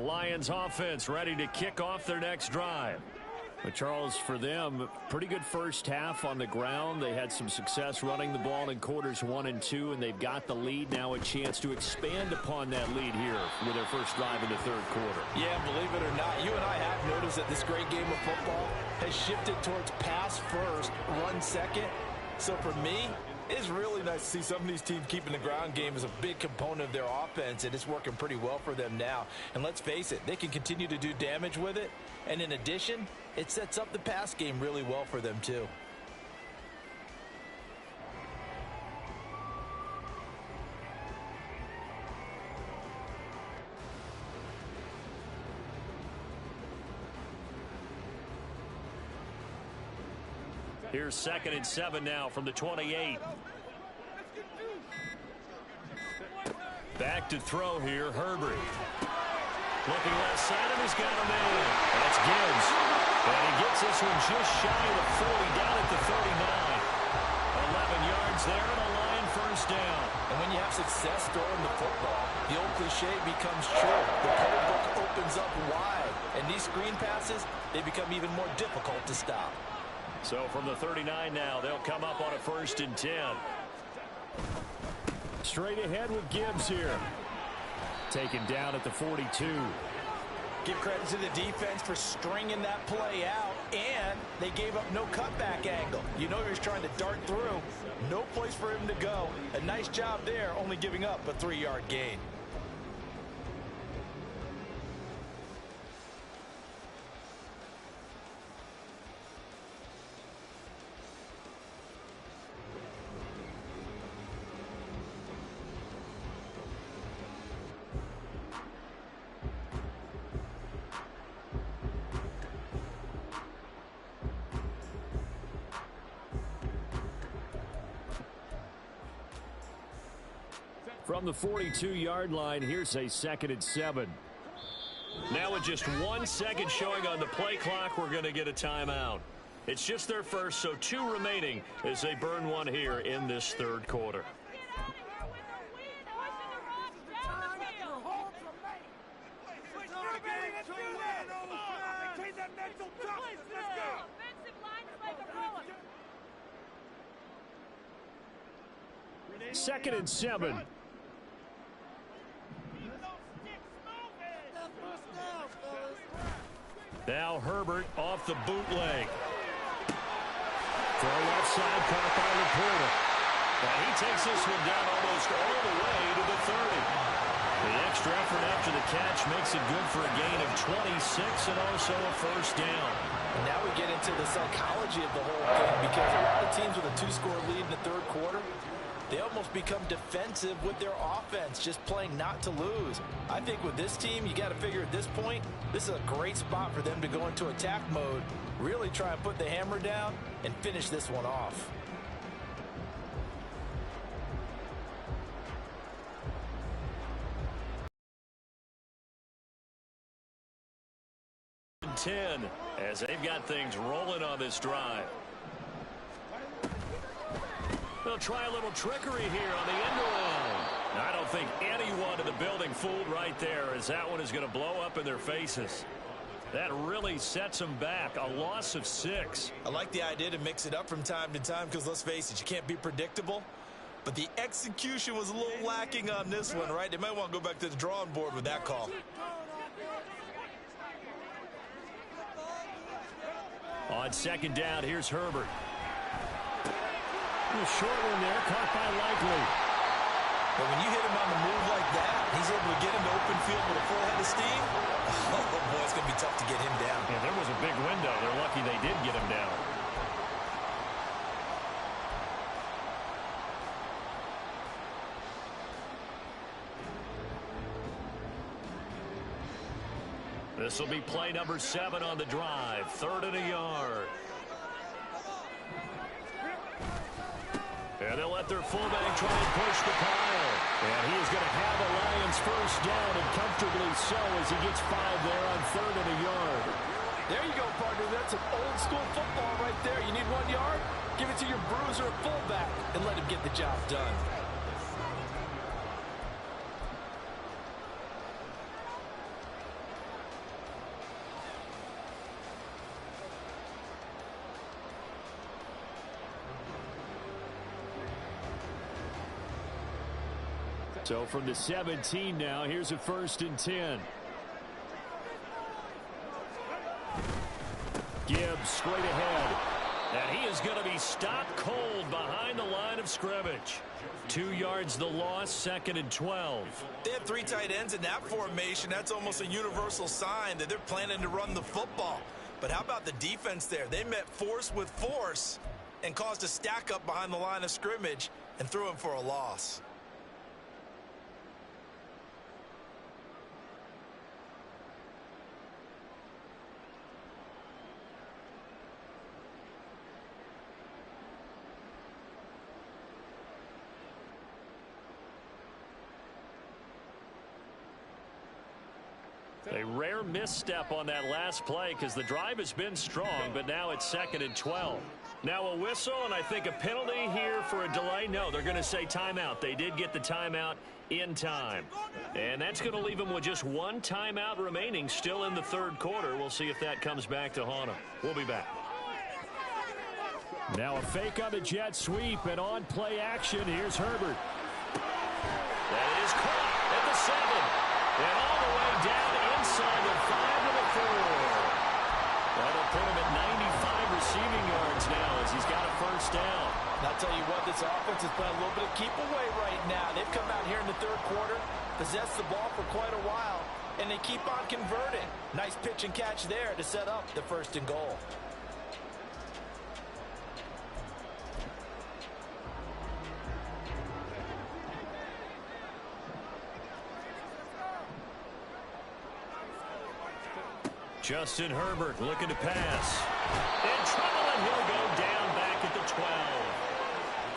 Lions offense ready to kick off their next drive. But Charles, for them, pretty good first half on the ground. They had some success running the ball in quarters 1 and 2, and they've got the lead. Now a chance to expand upon that lead here with their first drive in the third quarter. Yeah, believe it or not, you and I have noticed that this great game of football has shifted towards pass first, run second. So for me, it's really nice to see some of these teams keeping the ground game as a big component of their offense, and it's working pretty well for them now. And let's face it, they can continue to do damage with it. And in addition, it sets up the pass game really well for them too. Here's 2nd and 7 now from the 28. Back to throw here, Herbert. Looking left side, and he's got a man. That's Gibbs. And he gets this one just shy of the 40, down at the 39. 11 yards there, and a Lion first down. And when you have success throwing the football, the old cliche becomes true. The playbook opens up wide. And these screen passes, they become even more difficult to stop. So from the 39 now, they'll come up on a 1st and 10. Straight ahead with Gibbs here. Taken down at the 42. Give credit to the defense for stringing that play out, and they gave up no cutback angle. You know he was trying to dart through. No place for him to go. A nice job there, only giving up a 3-yard gain. From the 42-yard line, here's a 2nd and 7. Now with just 1 second showing on the play clock, we're going to get a timeout. It's just their first, so 2 remaining as they burn one here in this third quarter. Second and 7. Now Herbert off the bootleg. Throw left side, caught by Laporta. And he takes this one down almost all the way to the 30. The extra effort after the catch makes it good for a gain of 26 and also a first down. And now we get into the psychology of the whole thing, because a lot of teams with a 2-score lead in the third quarter, they almost become defensive with their offense, just playing not to lose. I think with this team, you got to figure at this point, this is a great spot for them to go into attack mode, really try and put the hammer down and finish this one off. As they've got things rolling on this drive. They'll try a little trickery here on the end around. I don't think anyone in the building fooled right there, as that one is going to blow up in their faces. That really sets them back. A loss of 6. I like the idea to mix it up from time to time, because let's face it, you can't be predictable. But the execution was a little lacking on this one, right? They might want to go back to the drawing board with that call. On 2nd down, here's Herbert. A short one there, caught by Likely. But when you hit him on the move like that, he's able to get into open field with a full head of steam. Oh, boy, it's going to be tough to get him down. Yeah, there was a big window. They're lucky they did get him down. This will be play number 7 on the drive. 3rd and a yard. And they'll let their fullback try and push the pile. And he is going to have a Lions first down, and comfortably so, as he gets 5 there on 3rd and a yard. There you go, partner. That's an old school football right there. You need 1 yard? Give it to your bruiser or fullback and let him get the job done. So from the 17 now, here's a 1st and 10. Gibbs straight ahead. And he is going to be stopped cold behind the line of scrimmage. 2 yards the loss, 2nd and 12. They have 3 tight ends in that formation. That's almost a universal sign that they're planning to run the football. But how about the defense there? They met force with force and caused a stack up behind the line of scrimmage and threw him for a loss. A rare misstep on that last play because the drive has been strong, but now it's 2nd and 12. Now a whistle, and I think a penalty here for a delay. No, they're going to say timeout. They did get the timeout in time. And that's going to leave them with just 1 timeout remaining still in the 3rd quarter. We'll see if that comes back to haunt them. We'll be back. Now a fake on the jet sweep, and on play action, here's Herbert. That is caught at the 7. And all the way down inside the 5 to the 4. That'll put him at 95 receiving yards now as he's got a 1st down. And I'll tell you what, this offense is playing a little bit of keep away right now. They've come out here in the 3rd quarter, possessed the ball for quite a while, and they keep on converting. Nice pitch and catch there to set up the 1st and goal. Justin Herbert looking to pass. In trouble, and he'll go down back at the 12.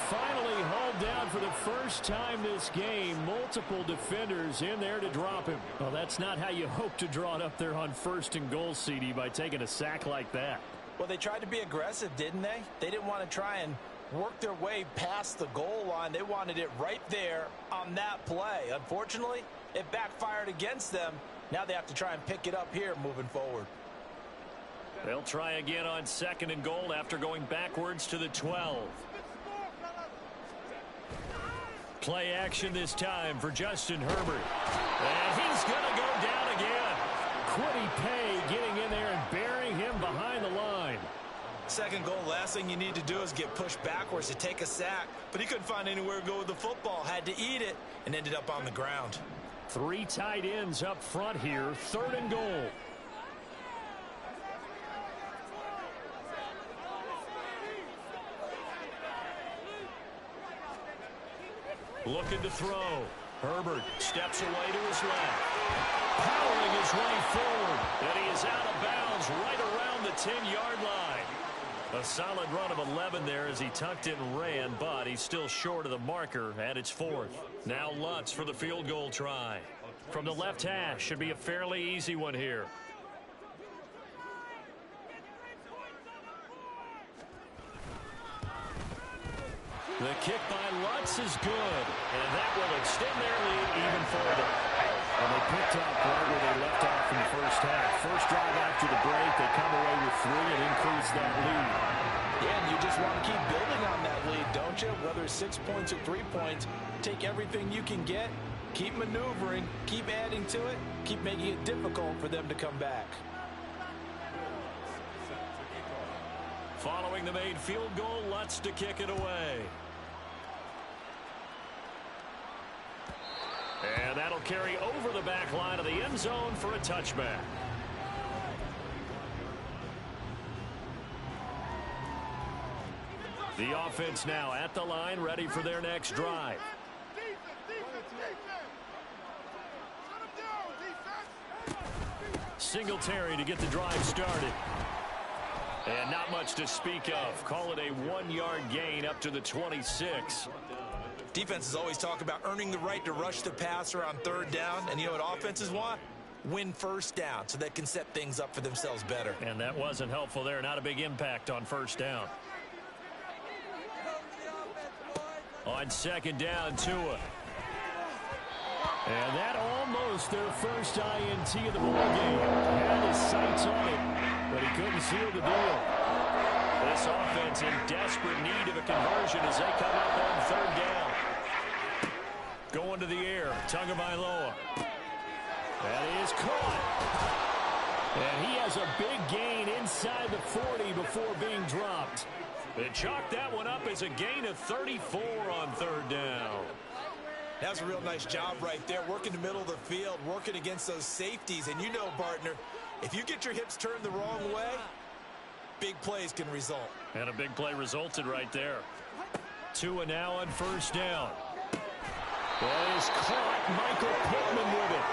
Finally hauled down for the first time this game. Multiple defenders in there to drop him. Well, that's not how you hope to draw it up there on 1st and goal, CD, by taking a sack like that. Well, they tried to be aggressive, didn't they? They didn't want to try and work their way past the goal line. They wanted it right there on that play. Unfortunately, it backfired against them. Now they have to try and pick it up here moving forward. They'll try again on 2nd and goal after going backwards to the 12. Play action this time for Justin Herbert. And he's going to go down again. Quiddy Pay getting in there and burying him behind the line. 2nd goal, last thing you need to do is get pushed backwards to take a sack. But he couldn't find anywhere to go with the football. Had to eat it and ended up on the ground. 3 tight ends up front here. 3rd and goal. Looking to throw. Herbert steps away to his left. Powering his way forward. And he is out of bounds right around the 10-yard line. A solid run of 11 there as he tucked it and ran, but he's still short of the marker, and it's 4th. Now Lutz for the field goal try. From the left hash, should be a fairly easy one here. The kick by Lutz is good, and that will extend their lead even further. And they picked up right where they left off in the first half. First drive after the break, they come away with 3 and increase that lead. Yeah, and you just want to keep building on that lead, don't you? Whether it's 6 points or 3 points, take everything you can get, keep maneuvering, keep adding to it, keep making it difficult for them to come back. Following the made field goal, Lutz to kick it away. And that'll carry over the back line of the end zone for a touchback. The offense now at the line, ready for their next drive. Singletary to get the drive started. And not much to speak of. Call it a 1-yard gain up to the 26. Defenses always talk about earning the right to rush the passer on 3rd down. And you know what offenses want? Win 1st down so they can set things up for themselves better. And that wasn't helpful there. Not a big impact on 1st down. On 2nd down, Tua. And that almost their first INT of the ballgame. Had his sights on it, but he couldn't seal the deal. This offense in desperate need of a conversion as they come up on 3rd down. going to the air. Tagovailoa. That is caught. And he has a big gain inside the 40 before being dropped. They chalked that one up as a gain of 34 on third down. That's a real nice job right there, working the middle of the field, working against those safeties. And you know, partner, if you get your hips turned the wrong way, big plays can result. And a big play resulted right there. Tua now on first down. That is caught. Michael Pittman with it.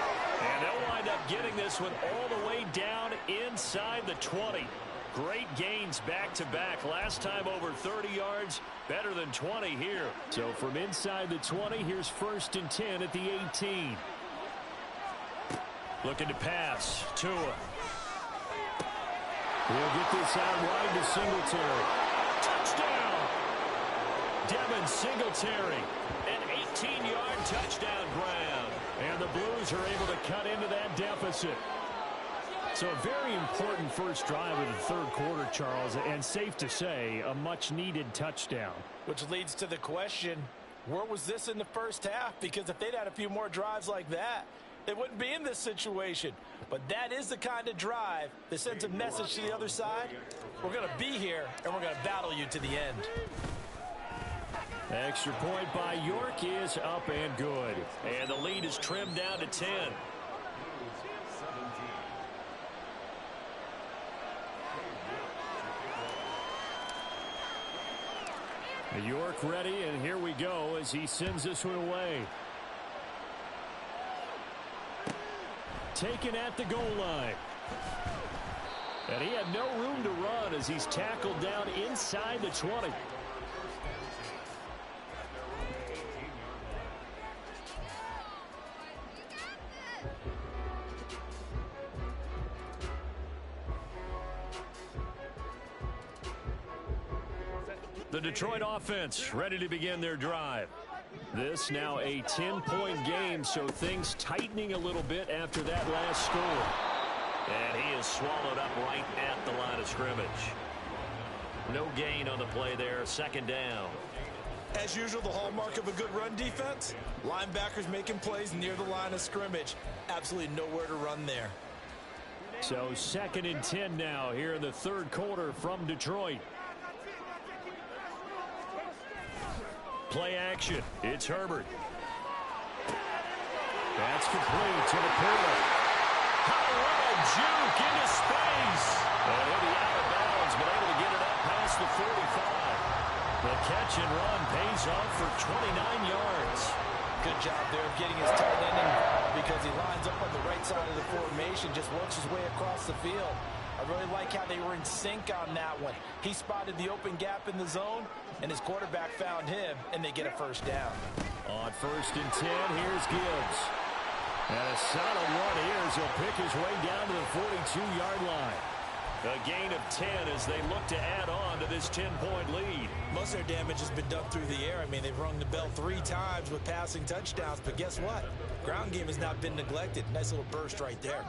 And they'll wind up getting this one all the way down inside the 20. Great gains back-to-back. Last time over 30 yards, better than 20 here. So from inside the 20, here's 1st and 10 at the 18. Looking to pass. Tua. He'll get this out wide to Singletary. Touchdown! Devin Singletary. An 18-yard touchdown grab. And the Blues are able to cut into that deficit. So a very important first drive of the third quarter, Charles, and safe to say, a much-needed touchdown. Which leads to the question, where was this in the first half? Because if they'd had a few more drives like that, they wouldn't be in this situation. But that is the kind of drive that sends a message to the other side. We're going to be here, and we're going to battle you to the end. Extra point by York is up and good. And the lead is trimmed down to 10. York ready, and here we go as he sends this one away. Taken at the goal line. And he had no room to run as he's tackled down inside the 20. The Detroit offense ready to begin their drive. This now a 10-point game, so things tightening a little bit after that last score. And he is swallowed up right at the line of scrimmage. No gain on the play there, 2nd down. As usual, the hallmark of a good run defense, linebackers making plays near the line of scrimmage. Absolutely nowhere to run there. So 2nd and 10 now here in the third quarter from Detroit. Play action. It's Herbert. That's complete to the corner. How a juke into space. And he'll be out of bounds, but able to get it up past the 45. The catch and run pays off for 29 yards. Good job there of getting his tight end in because he lines up on the right side of the formation, just works his way across the field. I really like how they were in sync on that one. He spotted the open gap in the zone, and his quarterback found him, and they get a first down. On 1st and 10, here's Gibbs. And a solid run here as he'll pick his way down to the 42-yard line. A gain of 10 as they look to add on to this 10-point lead. Most of their damage has been done through the air. I mean, they've rung the bell 3 times with passing touchdowns, but guess what? Ground game has not been neglected. Nice little burst right there.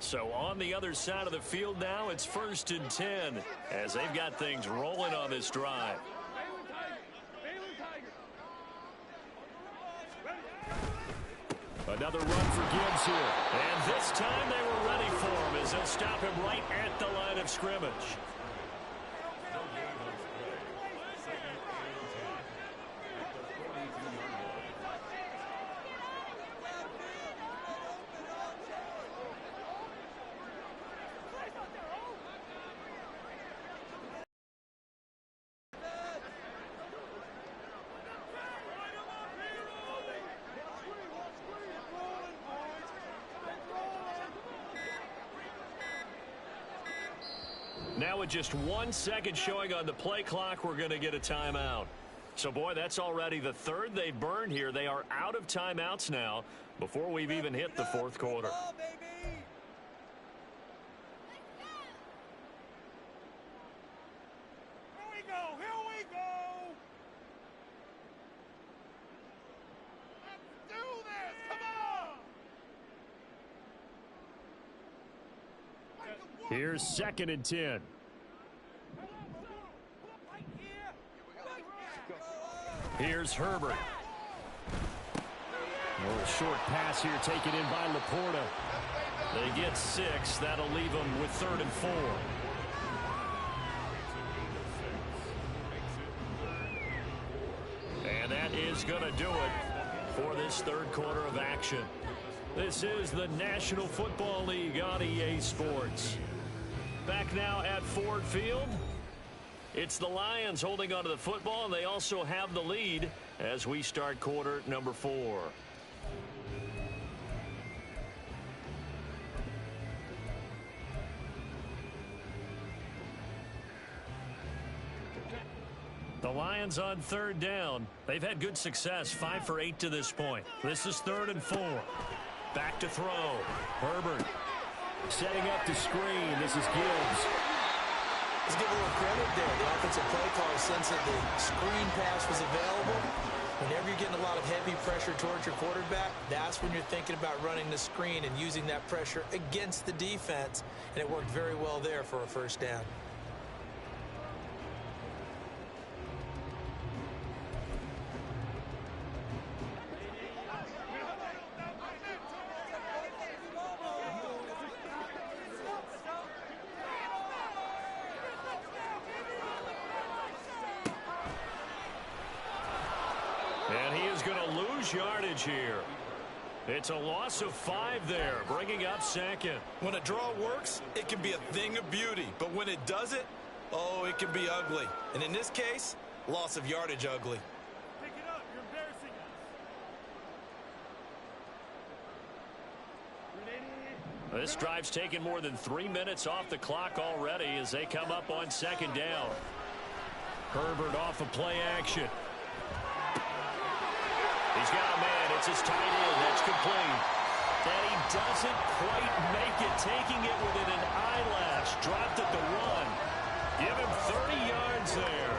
So on the other side of the field now, it's 1st and 10 as they've got things rolling on this drive. Another run for Gibbs here. And this time they were ready for him as they'll stop him right at the line of scrimmage. Now with just 1 second showing on the play clock, we're going to get a timeout. So, boy, that's already the 3rd they've burned here. They are out of timeouts now before we've even hit the 4th quarter. Here we go. Let's do this. Come on. Here's 2nd and 10. Here's Herbert. A little short pass here taken in by Laporta. They get 6. That'll leave them with 3rd and 4. And that is going to do it for this third quarter of action. This is the National Football League on EA Sports. Back now at Ford Field. It's the Lions holding onto the football, and they also have the lead as we start quarter number 4. The Lions on 3rd down. They've had good success, 5 for 8 to this point. This is 3rd and 4. Back to throw. Herbert setting up the screen. This is Gibbs. Let's give a little credit there. The offensive play caller sensed that the screen pass was available. Whenever you're getting a lot of heavy pressure towards your quarterback, that's when you're thinking about running the screen and using that pressure against the defense. And it worked very well there for a first down. And he is going to lose yardage here. It's a loss of 5 there, bringing up 2nd. When a draw works, it can be a thing of beauty. But when it doesn't, oh, it can be ugly. And in this case, loss of yardage ugly. Pick it up. You're embarrassing us. This drive's taken more than 3 minutes off the clock already as they come up on 2nd down. Herbert off of play action. He's got a man. It's his tight end. That's complete. And he doesn't quite make it, taking it within an eyelash. Dropped at the 1. Give him 30 yards there.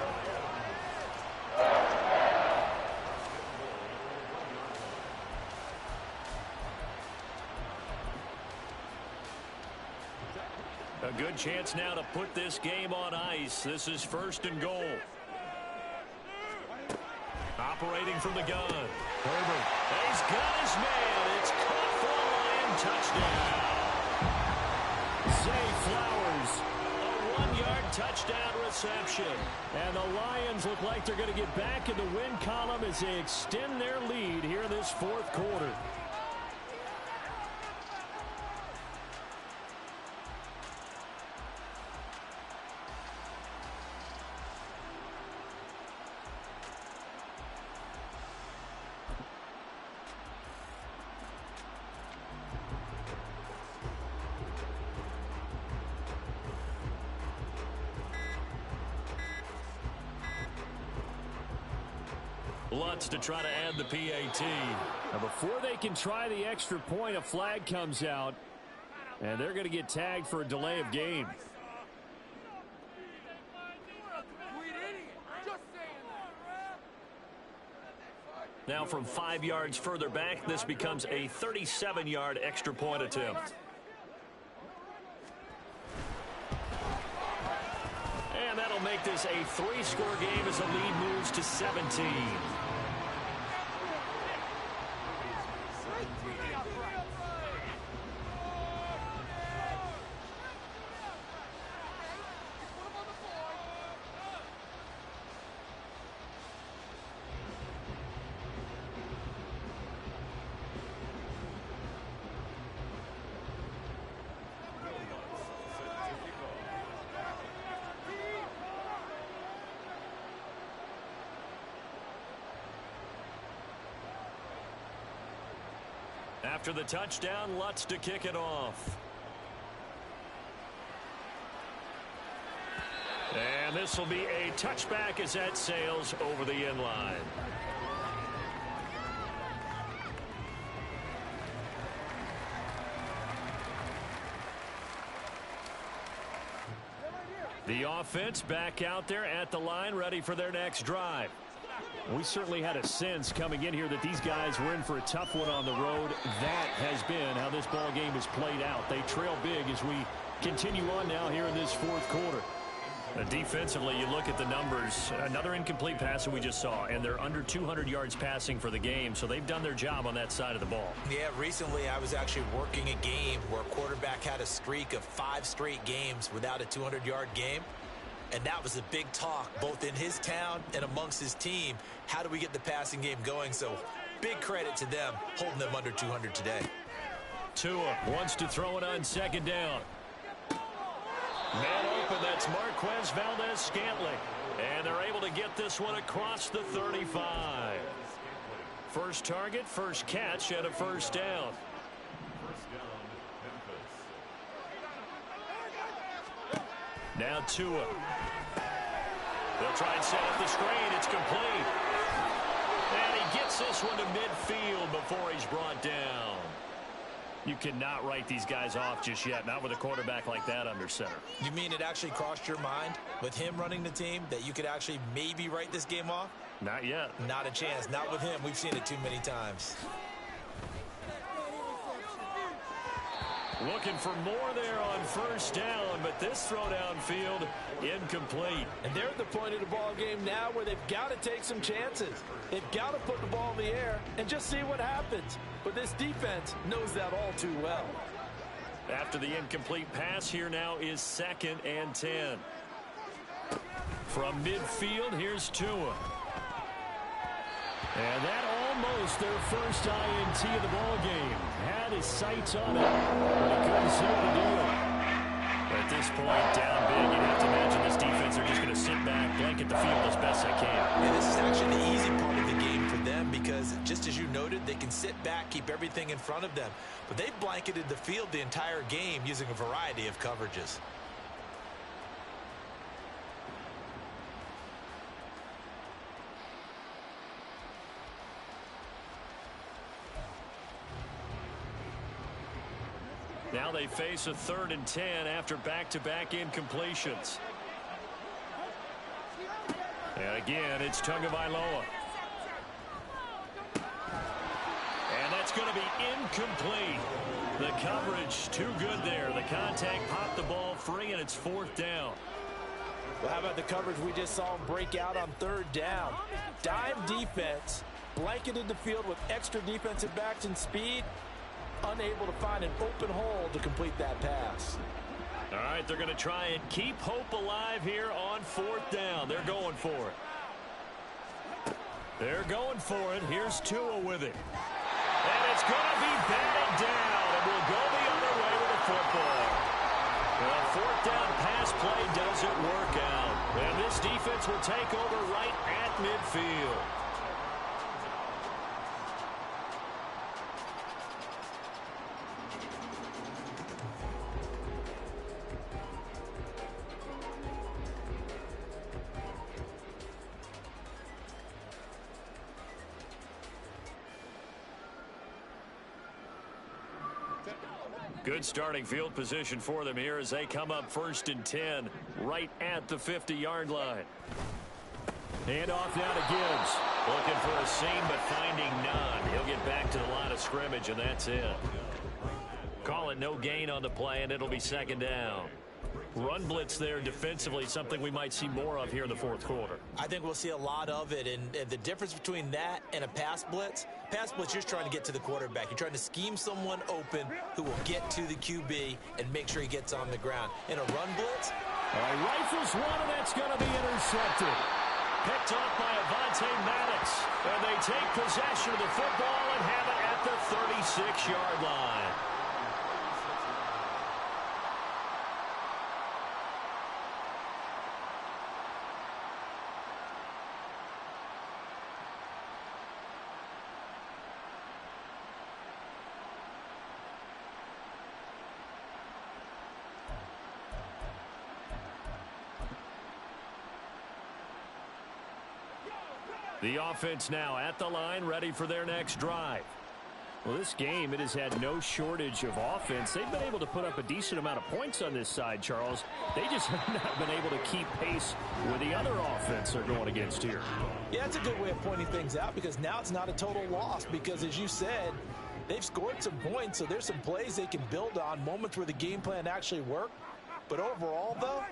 A good chance now to put this game on ice. This is 1st and goal. Operating from the gun. Herbert. He's got his man. It's caught for a Lion touchdown. Zay Flowers. A 1-yard touchdown reception. And the Lions look like they're going to get back in the win column as they extend their lead here in this 4th quarter. Lutz to try to add the PAT. Now before they can try the extra point, a flag comes out, and they're going to get tagged for a delay of game. Now from 5 yards further back, this becomes a 37-yard extra point attempt. And that'll make this a 3-score game as the lead moves to 17. After the touchdown, Lutz to kick it off. And this will be a touchback as that sails over the end line. The offense back out there at the line, ready for their next drive. We certainly had a sense coming in here that these guys were in for a tough one on the road. That has been how this ball game has played out. They trail big as we continue on now here in this 4th quarter. Defensively, you look at the numbers. Another incomplete pass that we just saw, and they're under 200 yards passing for the game, so they've done their job on that side of the ball. Yeah, recently I was actually working a game where a quarterback had a streak of 5 straight games without a 200-yard game, and that was a big talk both in his town and amongst his team. How do we get the passing game going? So big credit to them holding them under 200 today. Tua wants to throw it on second down. Man open, that's Marquez Valdez-Scantling. And they're able to get this one across the 35. First target, first catch, and a first down. Now Tua. They'll try and set up the screen. It's complete. And he gets this one to midfield before he's brought down. You cannot write these guys off just yet, not with a quarterback like that under center. You mean it actually crossed your mind with him running the team that you could actually maybe write this game off? Not yet. Not a chance. Not with him. We've seen it too many times. Looking for more there on first down, but this throw downfield incomplete. And they're at the point of the ball game now where they've got to take some chances. They've got to put the ball in the air and just see what happens. But this defense knows that all too well. After the incomplete pass, here now is 2nd and 10. From midfield, here's Tua. And that almost their first INT of the ball game. Had his sights on it, but he couldn't seal the deal. At this point, down big, you'd have to imagine this defense are just going to sit back, blanket the field as best they can. And this is actually the easy part of the game for them because, just as you noted, they can sit back, keep everything in front of them. But they've blanketed the field the entire game using a variety of coverages. Now they face a 3rd and 10 after back-to-back incompletions. And again, it's Tagovailoa. And that's going to be incomplete. The coverage too good there. The contact popped the ball free, and it's 4th down. Well, how about the coverage we just saw him break out on 3rd down? Dime defense, blanketed the field with extra defensive backs and speed. Unable to find an open hole to complete that pass. All right, they're going to try and keep hope alive here on 4th down. They're going for it. They're going for it. Here's Tua with it. And it's going to be batted down, and we'll go the other way with the football. Well, 4th down pass play doesn't work out. And this defense will take over right at midfield. Good starting field position for them here as they come up 1st and 10 right at the 50-yard line. Hand off now to Gibbs. Looking for a seam but finding none. He'll get back to the line of scrimmage, and that's it. Call it no gain on the play, and it'll be 2nd down. Run blitz there defensively, something we might see more of here in the 4th quarter. I think we'll see a lot of it, and the difference between that and a pass blitz, you're just trying to get to the quarterback. You're trying to scheme someone open who will get to the QB and make sure he gets on the ground. In a run blitz, rifles one, and that's going to be intercepted. Picked off by Avonte Maddox, and they take possession of the football and have it at the 36-yard line. The offense now at the line, ready for their next drive. Well, this game, it has had no shortage of offense. They've been able to put up a decent amount of points on this side, Charles. They just have not been able to keep pace with the other offense they're going against here. Yeah, that's a good way of pointing things out because now it's not a total loss because, as you said, they've scored some points, so there's some plays they can build on, moments where the game plan actually worked. But overall, though,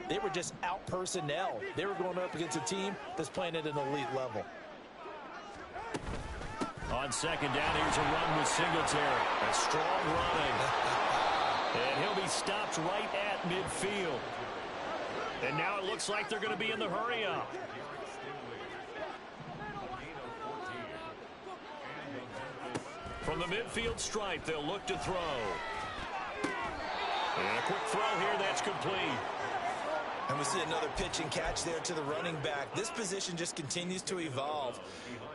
they were just out personnel. They were going up against a team that's playing at an elite level. On second down, here's a run with Singletary. A strong running. And he'll be stopped right at midfield. And now it looks like they're going to be in the hurry-up. From the midfield stripe, they'll look to throw. And a quick throw here, that's complete. And we see another pitch and catch there to the running back. This position just continues to evolve.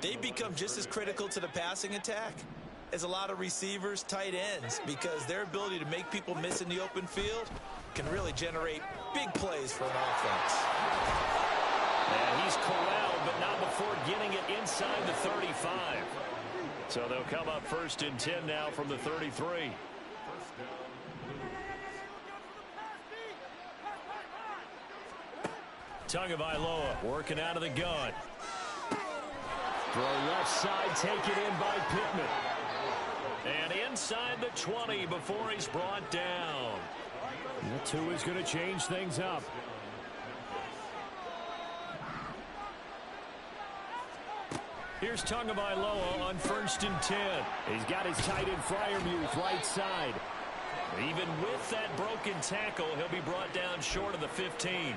They become just as critical to the passing attack as a lot of receivers, tight ends, because their ability to make people miss in the open field can really generate big plays for an offense. And he's corralled, but not before getting it inside the 35. So they'll come up 1st and 10 now from the 33. Tagovailoa working out of the gun. Throw left side, taken in by Pittman. And inside the 20 before he's brought down. The 2 is going to change things up. Here's Tagovailoa on 1st and 10. He's got his tight end Freiermuth right side. Even with that broken tackle, he'll be brought down short of the 15.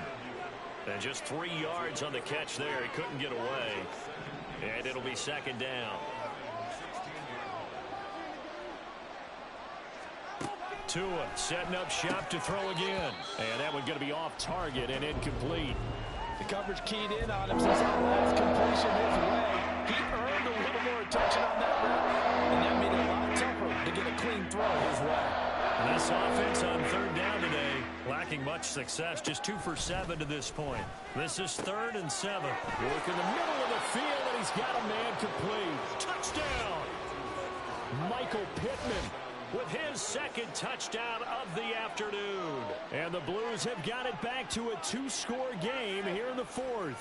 And just 3 yards on the catch there. He couldn't get away. And it'll be 2nd down. Tua setting up shop to throw again. And that one's going to be off target and incomplete. The coverage keyed in on him since that last completion his way. He earned a little more attention on that route, and that made it a lot tougher to get a clean throw his way. And this offense on 3rd down today, lacking much success, just 2 for 7 to this point. This is 3rd and 7. Work in the middle of the field, and he's got a man complete. Touchdown! Michael Pittman with his 2nd touchdown of the afternoon. And the Blues have got it back to a 2-score game here in the 4th.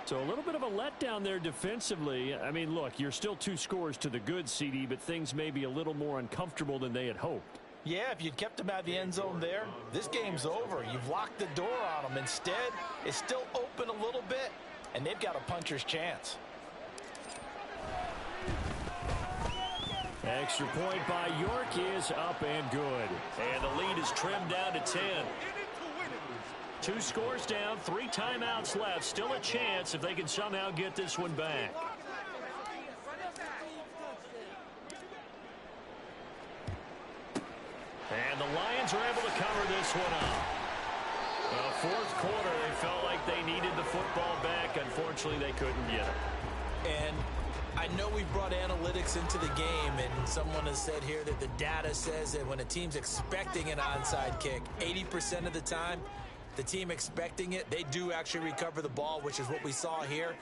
So a little bit of a letdown there defensively. I mean, look, you're still 2 scores to the good, CD, but things may be a little more uncomfortable than they had hoped. Yeah, if you'd kept them out of the end zone there, this game's over. You've locked the door on them. Instead, it's still open a little bit, and they've got a puncher's chance. Extra point by York is up and good. And the lead is trimmed down to 10. 2 scores down, 3 timeouts left. Still a chance if they can somehow get this one back. And the Lions are able to cover this one up. The 4th quarter, they felt like they needed the football back. Unfortunately, they couldn't get it. And I know we've brought analytics into the game, and someone has said here that the data says that when a team's expecting an onside kick, 80% of the time, the team expecting it, they do actually recover the ball, which is what we saw here.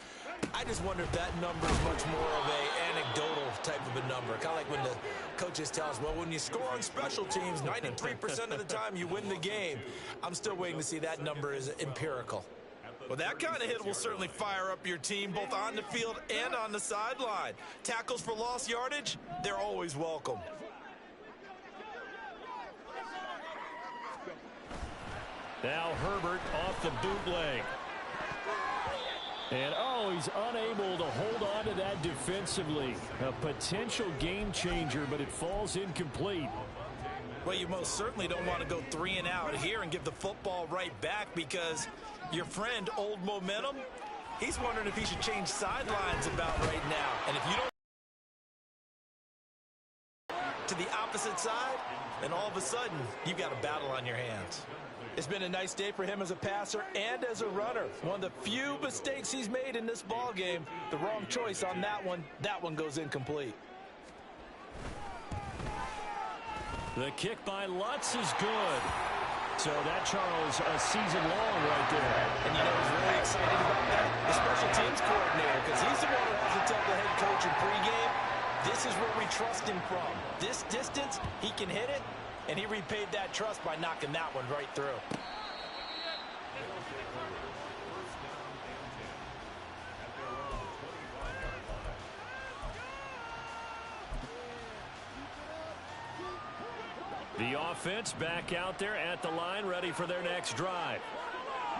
I just wonder if that number is much more of a anecdotal type of a number. Kind of like when the coaches tell us, well, when you score on special teams, 93% of the time you win the game. I'm still waiting to see that number is empirical. Well, that kind of hit will certainly fire up your team both on the field and on the sideline. Tackles for lost yardage, they're always welcome. Now Herbert off the bootleg. And, he's unable to hold on to that defensively. A potential game changer, but it falls incomplete. Well, you most certainly don't want to go 3 and out here and give the football right back, because your friend, Old Momentum, he's wondering if he should change sidelines about right now. And if you don't to the opposite side, then all of a sudden, you've got a battle on your hands. It's been a nice day for him as a passer and as a runner. One of the few mistakes he's made in this ball game. The wrong choice on that one. That one goes incomplete. The kick by Lutz is good. So that, Charles, a season long right there. And you know who's really excited about that? The special teams coordinator, because he's the one who has to tell the head coach in pregame, this is where we trust him from. This distance, he can hit it, and he repaid that trust by knocking that one right through. The offense back out there at the line, ready for their next drive.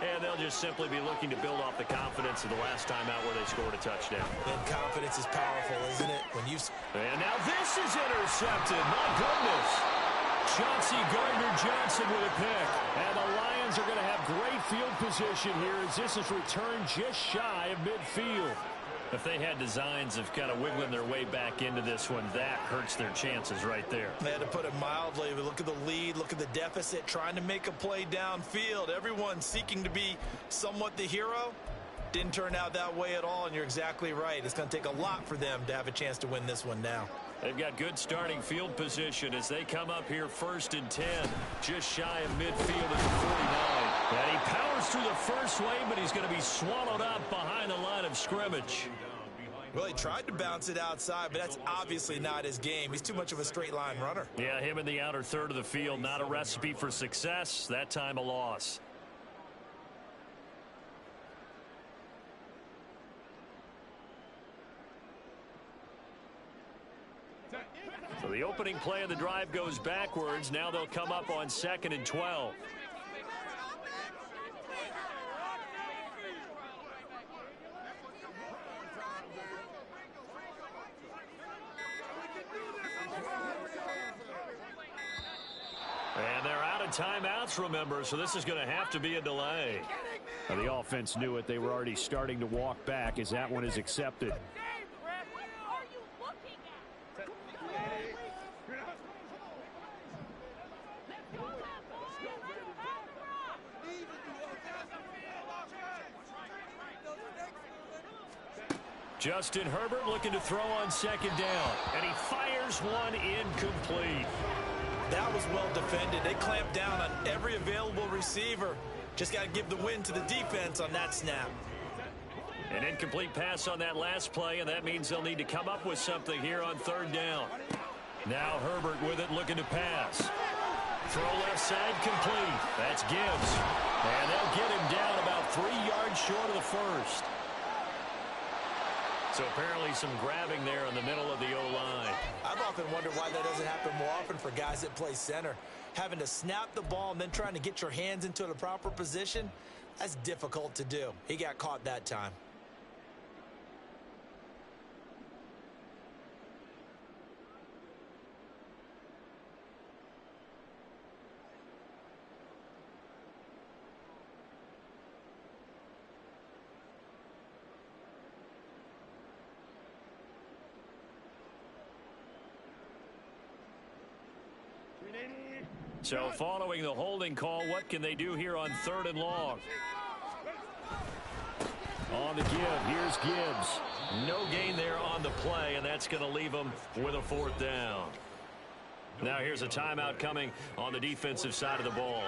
And they'll just simply be looking to build off the confidence of the last time out where they scored a touchdown. And confidence is powerful, isn't it? And now this is intercepted. My goodness. Chauncey Gardner-Johnson with a pick. And the Lions are going to have great field position here as this is returned just shy of midfield. If they had designs of kind of wiggling their way back into this one, that hurts their chances right there. They had to put it mildly. Look at the lead, look at the deficit, trying to make a play downfield. Everyone seeking to be somewhat the hero. Didn't turn out that way at all, and you're exactly right. It's going to take a lot for them to have a chance to win this one now. They've got good starting field position as they come up here 1st and 10, just shy of midfield at the 49. And he powers through the first wave, but he's going to be swallowed up behind the line of scrimmage. Well, he tried to bounce it outside, but that's obviously not his game. He's too much of a straight line runner. Yeah, him in the outer third of the field, not a recipe for success. That time a loss. So the opening play of the drive goes backwards. Now they'll come up on 2nd and 12. And they're out of timeouts, remember, so this is going to have to be a delay. Now, the offense knew it. They were already starting to walk back as that one is accepted. Justin Herbert looking to throw on 2nd down. And he fires one incomplete. That was well defended. They clamped down on every available receiver. Just got to give the win to the defense on that snap. An incomplete pass on that last play, and that means they'll need to come up with something here on 3rd down. Now Herbert with it, looking to pass. Throw left side, complete. That's Gibbs. And they'll get him down about 3 yards short of the first. So apparently some grabbing there in the middle of the O-line. I've often wondered why that doesn't happen more often for guys that play center. Having to snap the ball and then trying to get your hands into the proper position, that's difficult to do. He got caught that time. So following the holding call, what can they do here on 3rd and long? On the give, here's Gibbs. No gain there on the play, and that's going to leave them with a 4th down. Now here's a timeout coming on the defensive side of the ball.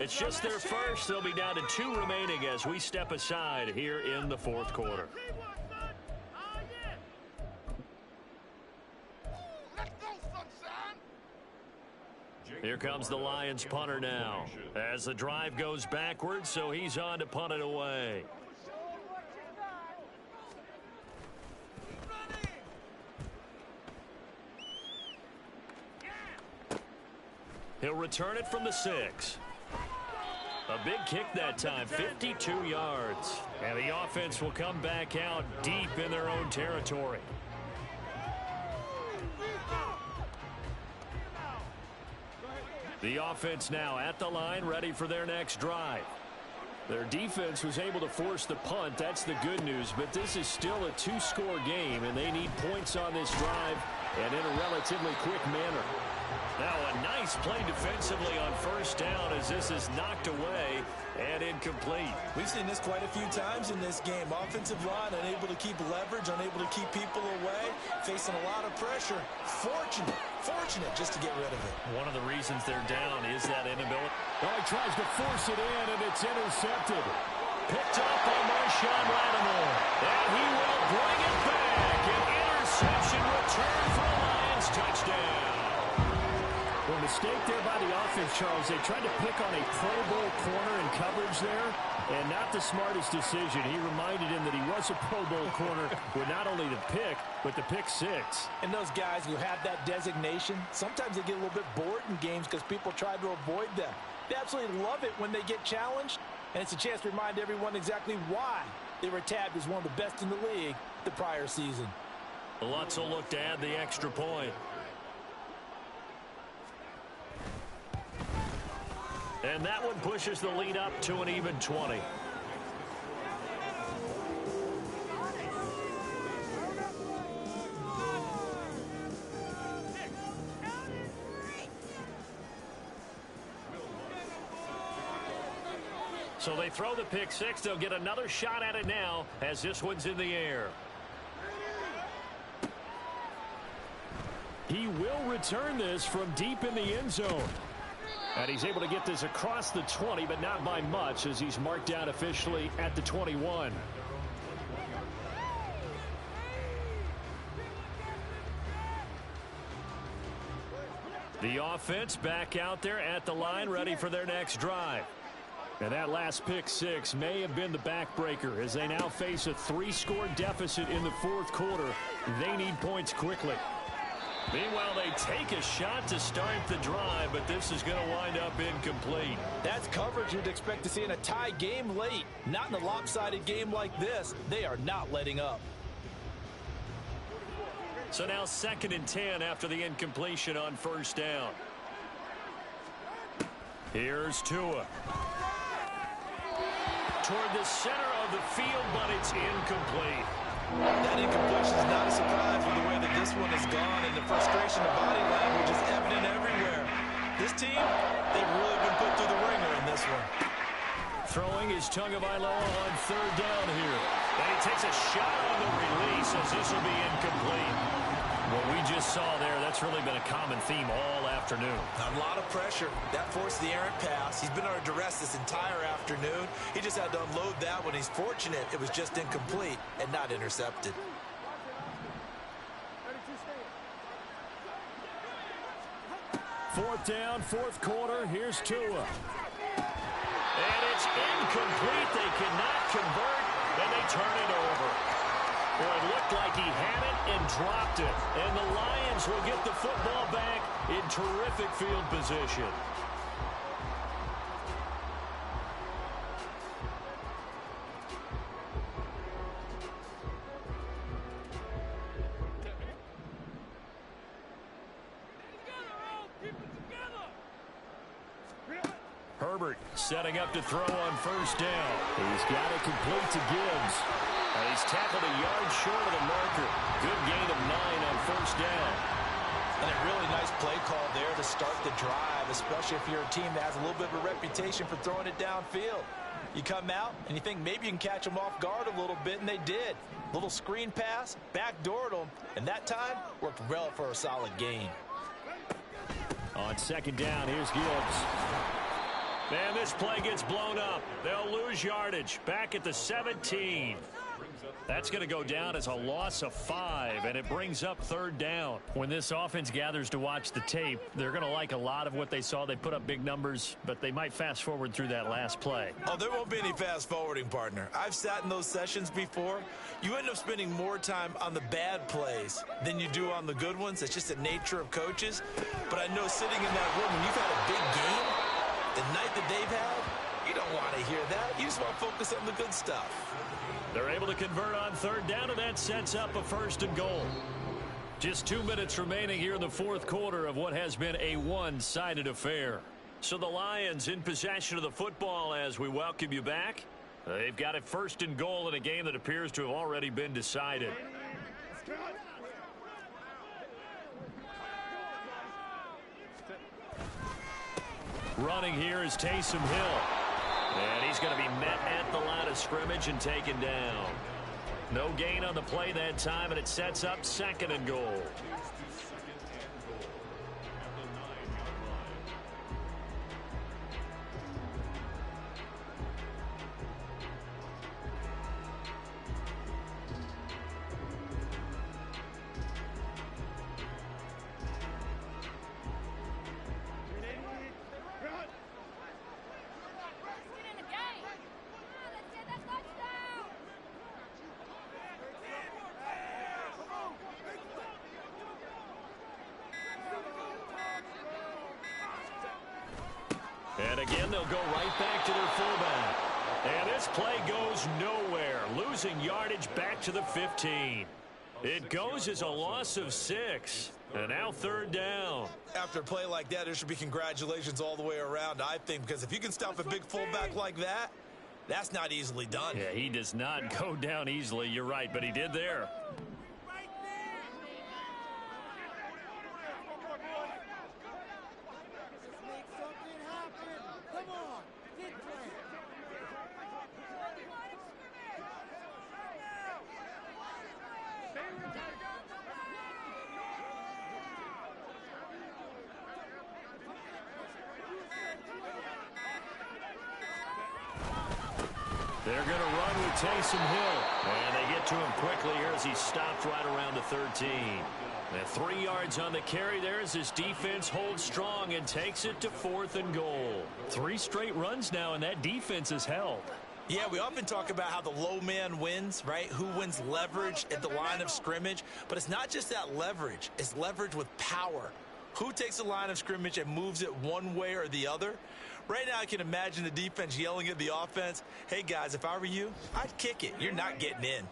It's just their first. They'll be down to 2 remaining as we step aside here in the 4th quarter. Here comes the Lions punter now as the drive goes backwards, so he's on to punt it away. He'll return it from the 6. A big kick that time, 52 yards. And the offense will come back out deep in their own territory. The offense now at the line, ready for their next drive. Their defense was able to force the punt. That's the good news. But this is still a 2-score game, and they need points on this drive and in a relatively quick manner. Now a nice play defensively on 1st down as this is knocked away and incomplete. We've seen this quite a few times in this game. Offensive line unable to keep leverage, unable to keep people away, facing a lot of pressure. Fortunate just to get rid of it. One of the reasons they're down is that inability. Oh, he tries to force it in, and it's intercepted. Picked up by Marshawn Lattimore. And he will bring it back. An interception return for a Lions touchdown. Well, mistake there by the offense, Charles. They tried to pick on a Pro Bowl corner in coverage there, and not the smartest decision. He reminded him that he was a Pro Bowl corner with not only the pick, but the pick six. And those guys who have that designation, sometimes they get a little bit bored in games because people try to avoid them. They absolutely love it when they get challenged, and it's a chance to remind everyone exactly why they were tabbed as one of the best in the league the prior season. Lutz will look to add the extra point. And that one pushes the lead up to an even 20. So they throw the pick six. They'll get another shot at it now as this one's in the air. He will return this from deep in the end zone. And he's able to get this across the 20, but not by much, as he's marked down officially at the 21. The offense back out there at the line, ready for their next drive. And that last pick six may have been the backbreaker, as they now face a 3-score deficit in the fourth quarter. They need points quickly. Meanwhile, they take a shot to start the drive, but this is going to wind up incomplete. That's coverage you'd expect to see in a tie game late. Not in a lopsided game like this. They are not letting up. So now 2nd and 10 after the incompletion on first down. Here's Tua. Toward the center of the field, but it's incomplete. That incompletion is not a surprise with the way that this one has gone, and the frustration of body language is evident everywhere. This team, they've really been put through the ringer in this one. Throwing is Tagovailoa on 3rd down here. And he takes a shot on the release as this will be incomplete. What we just saw there, that's really been a common theme all afternoon. A lot of pressure. That forced the errant pass. He's been under duress this entire afternoon. He just had to unload that one. He's fortunate it was just incomplete and not intercepted. Fourth down, fourth quarter. Here's Tua. And it's incomplete. They cannot convert, and they turn it over. Well, it looked like he had it and dropped it. And the Lions will get the football back in terrific field position. Herbert setting up to throw on first down. He's got it complete to Gibbs. And he's tackled a yard short of the marker. Good gain of 9 on first down. And a really nice play call there to start the drive, especially if you're a team that has a little bit of a reputation for throwing it downfield. You come out and you think maybe you can catch them off guard a little bit, and they did. Little screen pass, backdoored them, and that time worked well for a solid gain. On 2nd down, here's Gibbs. And this play gets blown up. They'll lose yardage back at the 17. That's going to go down as a loss of 5, and it brings up 3rd down. When this offense gathers to watch the tape, they're going to like a lot of what they saw. They put up big numbers, but they might fast forward through that last play. Oh, there won't be any fast forwarding, partner. I've sat in those sessions before. You end up spending more time on the bad plays than you do on the good ones. It's just the nature of coaches. But I know sitting in that room, when you've had a big game, the night that they've had, you don't want to hear that. You just want to focus on the good stuff. They're able to convert on 3rd down, and that sets up a 1st and goal. Just 2 minutes remaining here in the fourth quarter of what has been a one-sided affair. So the Lions in possession of the football as we welcome you back. They've got a 1st and goal in a game that appears to have already been decided. Running here is Taysom Hill. And he's going to be met at the line of scrimmage and taken down. No gain on the play that time, and it sets up 2nd and goal. Again, they'll go right back to their fullback. And this play goes nowhere, losing yardage back to the 15. It goes as a loss of 6. And now 3rd down. After a play like that, there should be congratulations all the way around, I think, because if you can stop a big fullback like that, that's not easily done. Yeah, he does not go down easily. You're right, but he did there. They're going to run with Taysom Hill. And they get to him quickly here as he stopped right around the 13. And 3 yards on the carry there as his defense holds strong and takes it to 4th and goal. 3 straight runs now, and that defense is held. Yeah, we often talk about how the low man wins, right? Who wins leverage at the line of scrimmage. But it's not just that leverage. It's leverage with power. Who takes the line of scrimmage and moves it one way or the other? Right now, I can imagine the defense yelling at the offense, hey, guys, if I were you, I'd kick it. You're not getting in.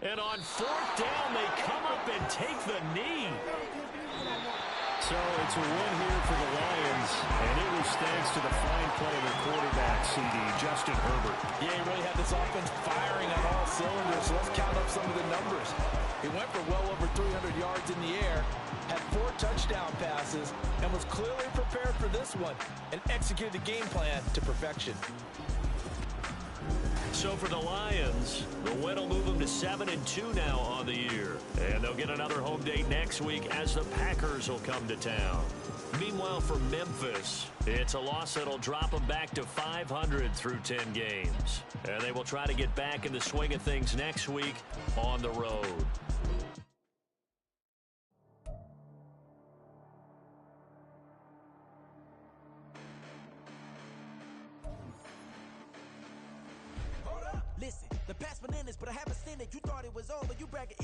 And on 4th down, they come up and take the knee. So it's a win here for the Lions, and it was thanks to the fine play of their quarterback, CD, Justin Herbert. Yeah, he really had this offense firing on all cylinders, so let's count up some of the numbers. He went for well over 300 yards in the air, had 4 touchdown passes, and was clearly prepared for this one, and executed the game plan to perfection. So for the Lions, the win will move them to 7-2 now on the year. And they'll get another home date next week as the Packers will come to town. Meanwhile, for Memphis, it's a loss that'll drop them back to 500 through 10 games. And they will try to get back in the swing of things next week on the road. Listen, the past bananas, but I haven't seen it. You thought it was over, you bragging.